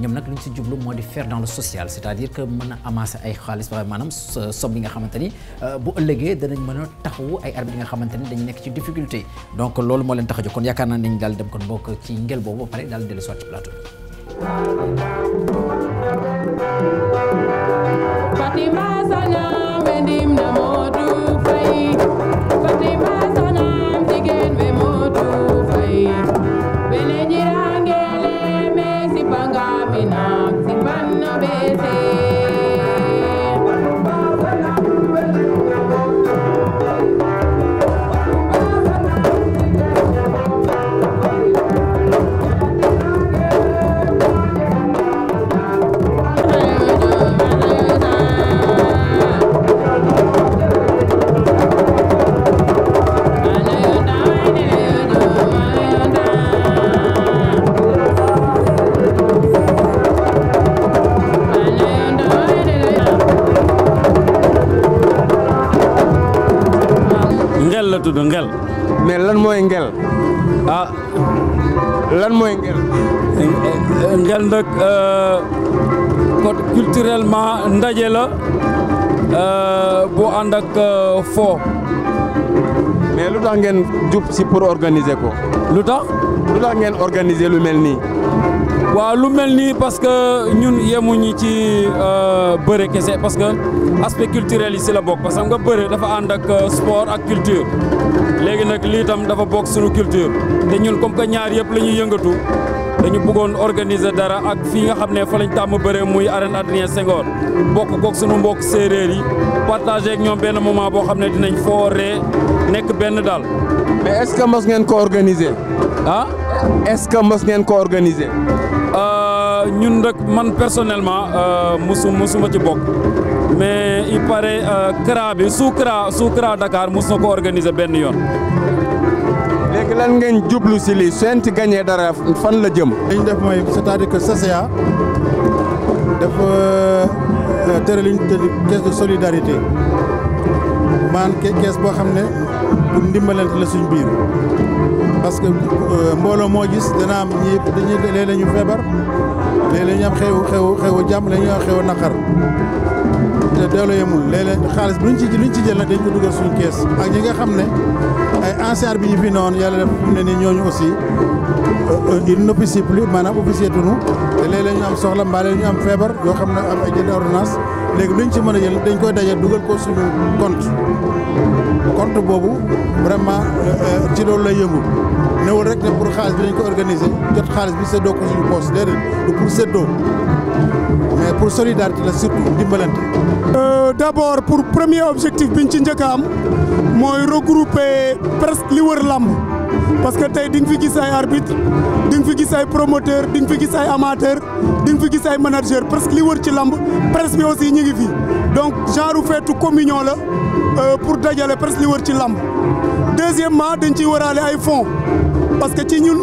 [SPEAKER 1] ñoom nag lu ñu si jublu moo di faire dans le social c'est-à-dire que mën a amasser ay xaalis maanaam somme yi nga xamante ni bu ëllëgee danañ mën a taxawu ay arbitre yi nga xamante ni dañu nekk ci difficulté donc loolu moo leen tax a jóg kon yaakaar naa ne dañu daal dem kon bokk ci ngel boobu ba pare daal di dellu soit ci plateau
[SPEAKER 17] tudd ngel
[SPEAKER 5] mais lan mooy ngel lan mooy ngel
[SPEAKER 17] ngel nag culturellement ndaje la bu ànd ak fo
[SPEAKER 5] mais lu tax ngeen jub si pour organiser ko
[SPEAKER 17] lu tax
[SPEAKER 5] ngeen organiser lu mel nii
[SPEAKER 17] waaw lu mel nii parce que ñun yemuñu ci bëre kese parce que aspect culturel yi si la bokk parce que nga bëre dafa ànd ak sport ak culture léegi nag lii tam dafa bokk suñu culture te ñun comme que ñaar yëpp la ñuy yëngatu dañu bëggoon organiser dara ak fii nga xam ne fa lañ tàmm bëre muy arène Adrien Senghor bokk kook suñu mbokk séeréer yi partager ak ñoom benn moment boo xam ne dinañ fooree nekk benn daal.
[SPEAKER 5] mais est-ce que mos ngeen ko organiser. est-ce que mos ngeen ko organiser.
[SPEAKER 17] ñun nag man personnellement musuma ci bokk mais il paraît CRA bi sous CRA Dakar mus na ko organiser benn yoon.
[SPEAKER 5] léegi lan ngeen jublu si lii seen ci gagné dara fan la jëm.
[SPEAKER 18] li ñu def mooy c'est-à-dire que CCA dafa tëral une caisse de solidarité man caisse boo xam ne pour ndimbalante la suñ biir parce que mbooloo moo gis dana am ñi dañuy léeg-léeg ñu feebar léeg-léeg ñu am xewu jàmm léeg-léeg ñu am xewu naqar te doole yemul léeg-léeg xaalis bi luñ ci jël nag dañ ko dugal suñ kees ak ñi nga xam ne ay ancien bi ñu fi noonu yàlla def ne ni ñooñu aussi il n'officie plus maanaam officier tunu te léeg-léeg ñu am soxla mbaa léeg ñu am feebar yoo xam ne am ay jënd ordonnance léegi luñ ci mën a jël dañ koy dajale dugal ko suñu compte boobu vraiment ci loolu lay yëngu newul rek ne pour xaalis bi dañ ko organiser jot xaalis bi séddoo ko suñu poste déedéet du pour séddoo mais pour solidarité la surtout dimbalante.
[SPEAKER 19] D'abord pour premier objectif biñ ci njëkk a am mooy regrouper presque li wër làmb parce que tey di nga fi gis ay arbitre di nga fi gis ay promoteur di nga fi gis ay amateur di nga fi gis ay manager presque li wër ci làmb presse bi aussi ñu ngi fi donc genre feetu communion la pour dajale presque li wër ci làmb. Deuxièmement dañ ciy waraale ay fonds parce que ci ñun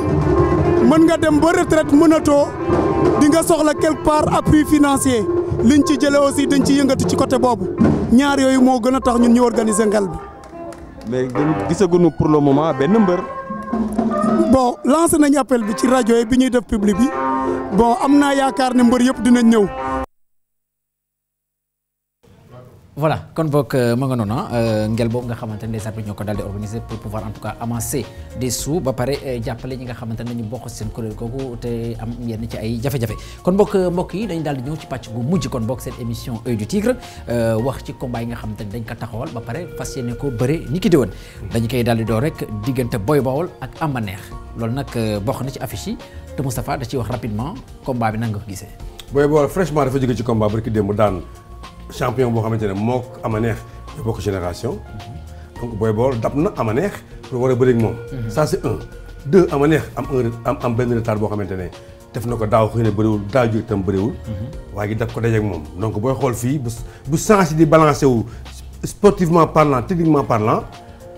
[SPEAKER 19] mën nga dem ba retraite mënatoo di nga soxla quelque part appui financier liñ ci jëlee aussi dañ ci yëngatu ci côté boobu ñaar yooyu moo gën a tax ñun ñu organiser ngel bi.
[SPEAKER 5] mais gisaguñu pour le moment benn mbër.
[SPEAKER 19] bon lancé nañ appel bi ci rajo yi bi ñuy def public bi bon am naa yaakaar ne mbër yëpp dinañ ñëw.
[SPEAKER 1] voilà kon boog ma nga noonu ngel boobu nga xamante ne les arbitres ñoo ko daal di organiser pour pouvoir en tout cas amasser des sous ba pare jàppale ñi nga xamante ne dañu bokk seen kuréel googu te am yenn ci ay jafe-jafe kon mbokk yi dañu daal di ñëw ci pàcc gu mujj kon bokk seen émission Œil du Tigre wax ci combat yi nga xamante ne dañ ko taxawal ba pare fas yéene ko bëre ni ki déwén dañu koy daal di door rek diggante Boy Baol ak Ama Neex loolu nag bokk na ci affiche yi te Moustapha da ciy wax rapidement combat bi nan nga ko gisee.
[SPEAKER 2] Boy Baol fraîchement dafa jóge ci combat barki démb daan champion boo xamante ne moo Ama Neex ñoo bokk génération donc Boy Baol dab na Ama Neex pour war a bëri ak moom. ça c'est un. deux Ama Neex am benn retard boo xamante ne def na ko daaw xëy na bëriwul daaw jóg itam bëriwul. waaye gi dab ko dajeeg moom donc booy xool fii bu sens yi di balancé wu sportivement parlant techniquement parlant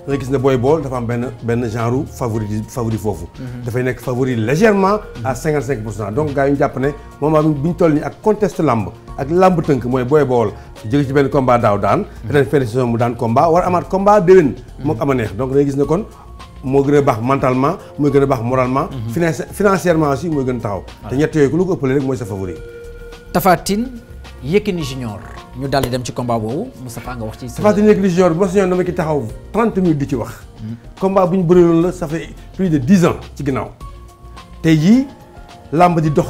[SPEAKER 2] da nga gis ne Boy Baol dafa am benn genre favori foofu. dafay nekk favori légèrement à 55%. donc gars yi ñu jàpp ne moment bi ñu toll nii ak contexte lamb ak lamb tënk mooy Boy Baol jóge ci benn combat daaw daan. ren fenn saison mu daan combat war a amaat combat déwén. moom Ama Neex donc da ngay gis ne kon moo gën a baax mentalement mooy gën a baax moralement. financièrement aussi mooy gën a taxaw. te ñett yooyu ku lu ko ëppale rek mooy sa favori.
[SPEAKER 1] Tapha Tine Yékini Junior ñu daal di dem ci combat boobu Moustapha nga wax ci.
[SPEAKER 2] Tapha Tine Yékini Junior bu ma sañoon dama ki taxaw 30 minutes di ci wax. combat bu ñu bëriwoon la ça fait plus de 10 ans ci ginnaaw. tey jii làmb di dox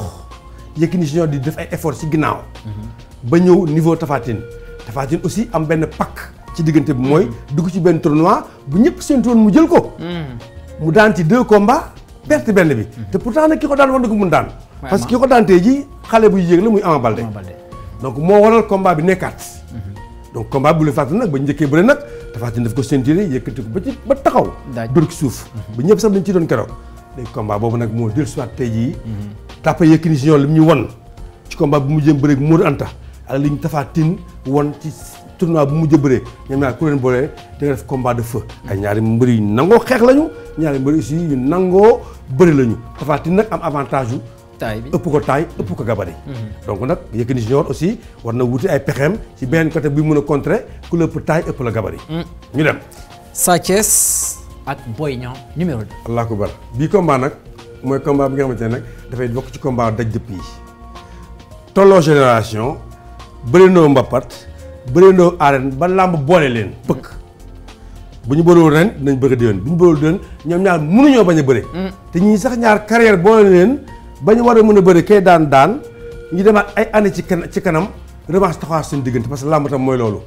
[SPEAKER 2] Yékini Junior di def ay efforts ci ginnaaw. ba ñëw niveau Tapha Tine. Tapha Tine aussi am benn pakk ci diggante bi mooy dugg ci benn tournoi bu ñëpp séntu woon mu jël ko. mu daan ci 2 combats perte benn bi. te pourtant nag ki ko daan war na ko mun daan. parce que ki ko daan tey jii xale buy yéeg la muy Ama Baldé. donc moo waral combat bi nekkaat. donc combat bu la fàttali nag ba njëkkee bëre nag Tapha Tine daf ko ceinturé yëkkati ko ba taxaw. dóor ci suuf. ba ñëpp sax dañ ci doon keroog. léegi combat boobu nag moo dellusiwaat tey jii. tàppe Yékini Junior li mu ñu won ci combat bu mujjee bëre ak Modou Anta ak li ñu Tapha Tine won ci tournoi bu mujjee bëree ñoom ñaar ku leen boolee da nga def combat de feu. ay ñaari mbër yu nangoo xeex lañu ñaari mbër aussi yu nangoo bëri lañu Tapha Tine nag am avantage yu. ëpp ko taille ëpp ko gabarit. donc nag Yékini Junior aussi war na wuti ay pexeem ci benn côté bi mën a contrer ku la ëpp taille ëpp la gabarit. ñu dem.
[SPEAKER 1] Sa Thiès ak Boy Niang numéro 2.
[SPEAKER 2] allah akbar bii combat nag mooy combat bi nga xamante ne nag dafay bokk ci combat daj dëpp yi tolloo génération bërindoo mbappat bërindoo arène ba làmb boole leen pëkk bu ñu bëriwul ren dinañ bëgg déwén bu ñu bëriwul déwén ñoom ñaar mënuñoo bañ a bëri. te ñii sax ñaar carrière boole leen. ba ñu war a mën a bëri kay daan ñu demaat ay année ci kanam revanche taxawaat seen diggante parce que làmb tam mooy loolu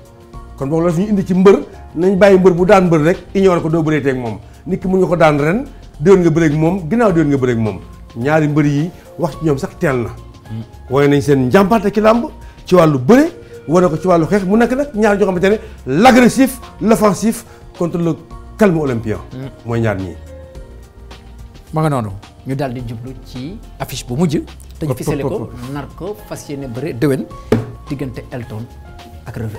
[SPEAKER 2] kon boog loolu fi ñu indi ci mbër nañ bàyyi mbër bu daan mbër rek ignoré ko doo bëree teeg moom nit ki mun nga ko daan ren déwén nga bëreeg moom ginnaaw déwén nga bëreeg moom ñaari mbër yi wax ci ñoom sax teel na wane nañ seen njàmbaarte ci làmb ci wàllu bëre wane ko ci wàllu xeex mu nekk nag ñaar ñoo xamante ne l'agressif l'offensif contre le calme olympien mooy ñaar ñii
[SPEAKER 1] ma nga noonu ñu daal di jublu ci affiche bu mujj. te ñu fisale ko nar ko fas yéene bëre déwén diggante Elton ak Reug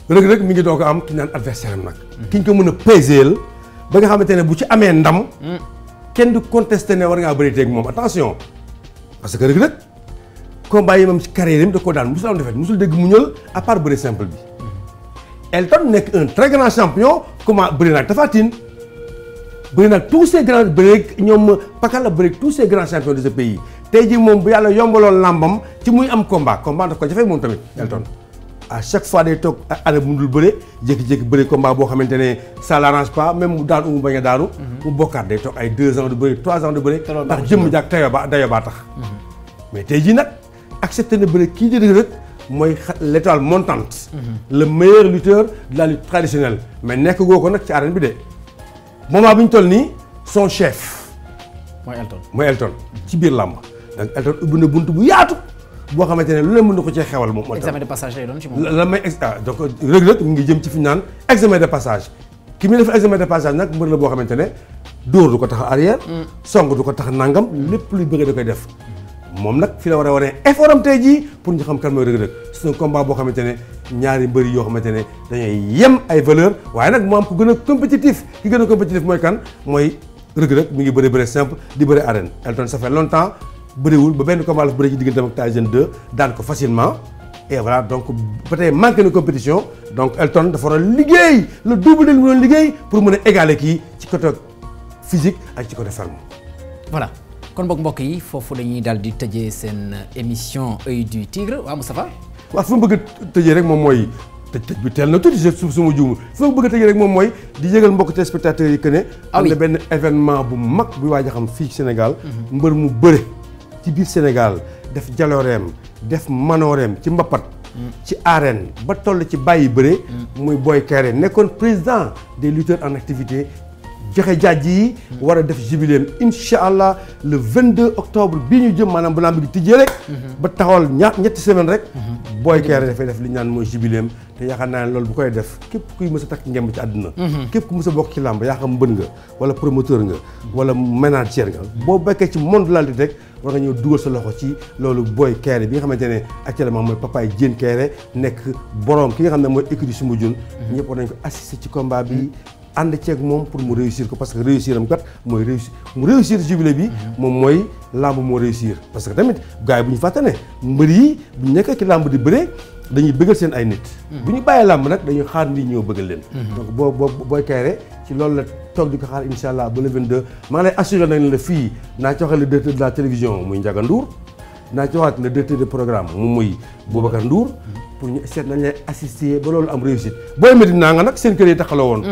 [SPEAKER 2] Reug Reug mi ngi doog a am ki naan adversaire am nag. ki ñu ko mën a peser ba nga xamante ne bu ci amee ndam. kenn du contesté ne war ngaa bëri teeg moom attention. parce que Reug Reug combat yi moom ci carrière am da koo daan musul am defet musul dégg mu ñël à part bëri simple bi. Elton nekk un très grand champion comment bëri na ak Tapha Tine bëri nag tous ces grands bëri ñoom Pakala bëri tous ces grands champions de ce pays tey jii moom bu yàlla yombaloon làmbam ci muy am combat daf ko jafe moom tamit Elton à chaque fois day toog année bu mu dul bëre jékki-jékki bëri combat boo xamante ne ça l'arrange pas même mu daanu mu bañ a daanu mu bokkaat day toog ay 2 ans de bëri 3 ans de bëri ndax jëmm jàk dayo baa tax mais tey jii nag accepté na bëri kii di rek mooy l'étoile montante le meilleur lutteur de la lutte traditionnelle mais nekk goo ko nag ci arène bi de moment bi ñu toll nii son chef. mooy Elton ci biir làmb donc Elton ubbi na bunt bu yaatu boo xamante ne lu leen mën na ko cee xewal moom.
[SPEAKER 1] examen de passage lay doon ci moom.
[SPEAKER 2] la may donc Reug Reug mu ngi jëm ci fi ñu naan examen de passage ki muy def examen de passage nag mbër la boo xamante ne dóor du ko tax arrière. song du ko tax nangam. lépp luy bëgg da koy def. moom nag fi la war a wane effort am tey jii pour ñu xam kan mooy Reug Reug c'est un combat boo xamante ne ñaari mbëri yoo xamante ne dañuy yem ay valeur waaye nag mu am ku gën a compétitif ki gën a compétitif mooy kan mooy Reug Reug mi ngi bëri simple di bëri arène Elton ça fait longtemps bëriwul ba benn combat la bëri ci digganteem ak Tyson 2 daan ko facilement et voilà donc ba tey manqué na compétition donc Elton dafa war a liggéey le double de li mu doon liggéey pour mën a égaler kii ci côté physique ak ci côté forme.
[SPEAKER 1] voilà. kon boog mbokk yi foofu dañuy daal di tëjee seen émission Œil du Tigre waaw Moustapha.
[SPEAKER 2] waaw fu mu bëgg a tëjee rek moom mooy tëj bi teel na tuuti su ma juumul fi ma bëgg a tëjee rek moom mooy di yëgal mbokk téléspectateurs yi que ne am na benn événement bu mag bu waaj a xam fii Sénégal mbër mu bëre ci biir Sénégal def jalooreem def manooreem ci mbapat ci arène ba toll ci bàyyi bëre muy Boy Kairé nekkoon président des lutteurs en activité joxe jaaj yi war a def jubiléem incha allah le 22 octobre bii ñu jëm maanaam bu lamb gi tijjee rek ba taxawal ñetti semaine rek Boy Kairé dafay def li ñu naan mooy jubiléem te yaakaar naa ne loolu bu koy def képp kuy mës a takk ngemb ci àdduna képp ku mës a bokk ci làmb yaa xam mbën nga wala promoteur nga wala manager nga boo bekkee ci monde la lutte rek war nga ñëw dugal sa loxo ci loolu Boy Kairé bi nga xamante ne actuellement mooy papaay Diène Kairé nekk borom ki nga xam ne mooy écurie Soumbédioune ñëpp war nañ ko assister ci combat bi ànd ceeg moom pour mu réussir ko parce que réussir am kat mooy réussir jubilé bi moom mooy làmb moo réussir parce que tamit gars yi bu ñu fàtte ne mbër yi bu ñu nekkee ci làmb di bëree dañuy bëggal seen ay nit bu ñu bàyyee làmb nag dañuy xaar nit ñoo bëggal leen donc Boy Kairé ci loolu la toog di ko xaar insha allah ba le 22 maa ngi lay assuré nag ne la fii naa ci waxal le directeur de la télévision muy Ndiaga Ndour naa ci waxaat le directeur de programme moom muy Boubacar Ndour pour ñu seet nañ lay assister ba loolu am réussite booy Medina nga nag seen kër yi taxaloo woon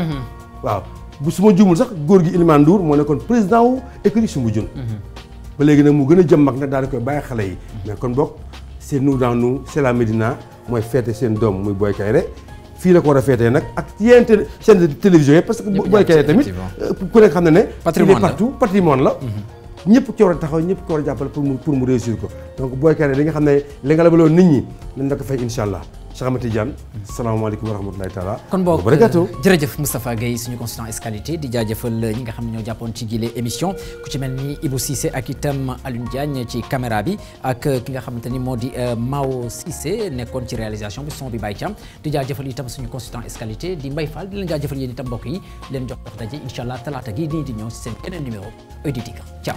[SPEAKER 2] waaw bu su ma juumul sax góor gi Iliman Ndour moo nekkoon président wu écurie Soumbédioune ba léegi nag mu gën a jëm mag nag daal di koy bàyyi xale yi mais kon boog c'est nous dans nous c'est la Médina mooy feete seen doom muy Boy Kairé fii la ko war a feetee nag ak yeneen chaîne de télévision yi parce que Boy Kairé tamit ku nekk xam ne ne il est partout patrimoine la ñëpp ci war a taxaw ñëpp ci war a jàppale pour mu réussir ko donc Boy Kairé li nga xam ne li nga lebaloon nit ñi nañ la ko fay insha allah Cheikh Ahmed Tidiane salaamaaleykum wa rahmatulahi taala
[SPEAKER 1] kon boog jërëjëf Moustapha Guèye suñu consultant escalité di jaajëfal ñi nga xam ne ñoo jàppoon ci gile émission ku ci mel ni Ibou Cissé ak itam Alioune Diagne ci caméra bi ak ki nga xamante ni moo di Mao Cissé nekkoon ci réalisation bi son bi Baye Thiam di jaajëfal itam suñu consultant escalité di Mbaye Fall di leen jaajëfal yéen itam mbokk yi leen jox daje incha allah talaata gii nii di ñëw si seen keneen numéro Oeil du Tigre ciao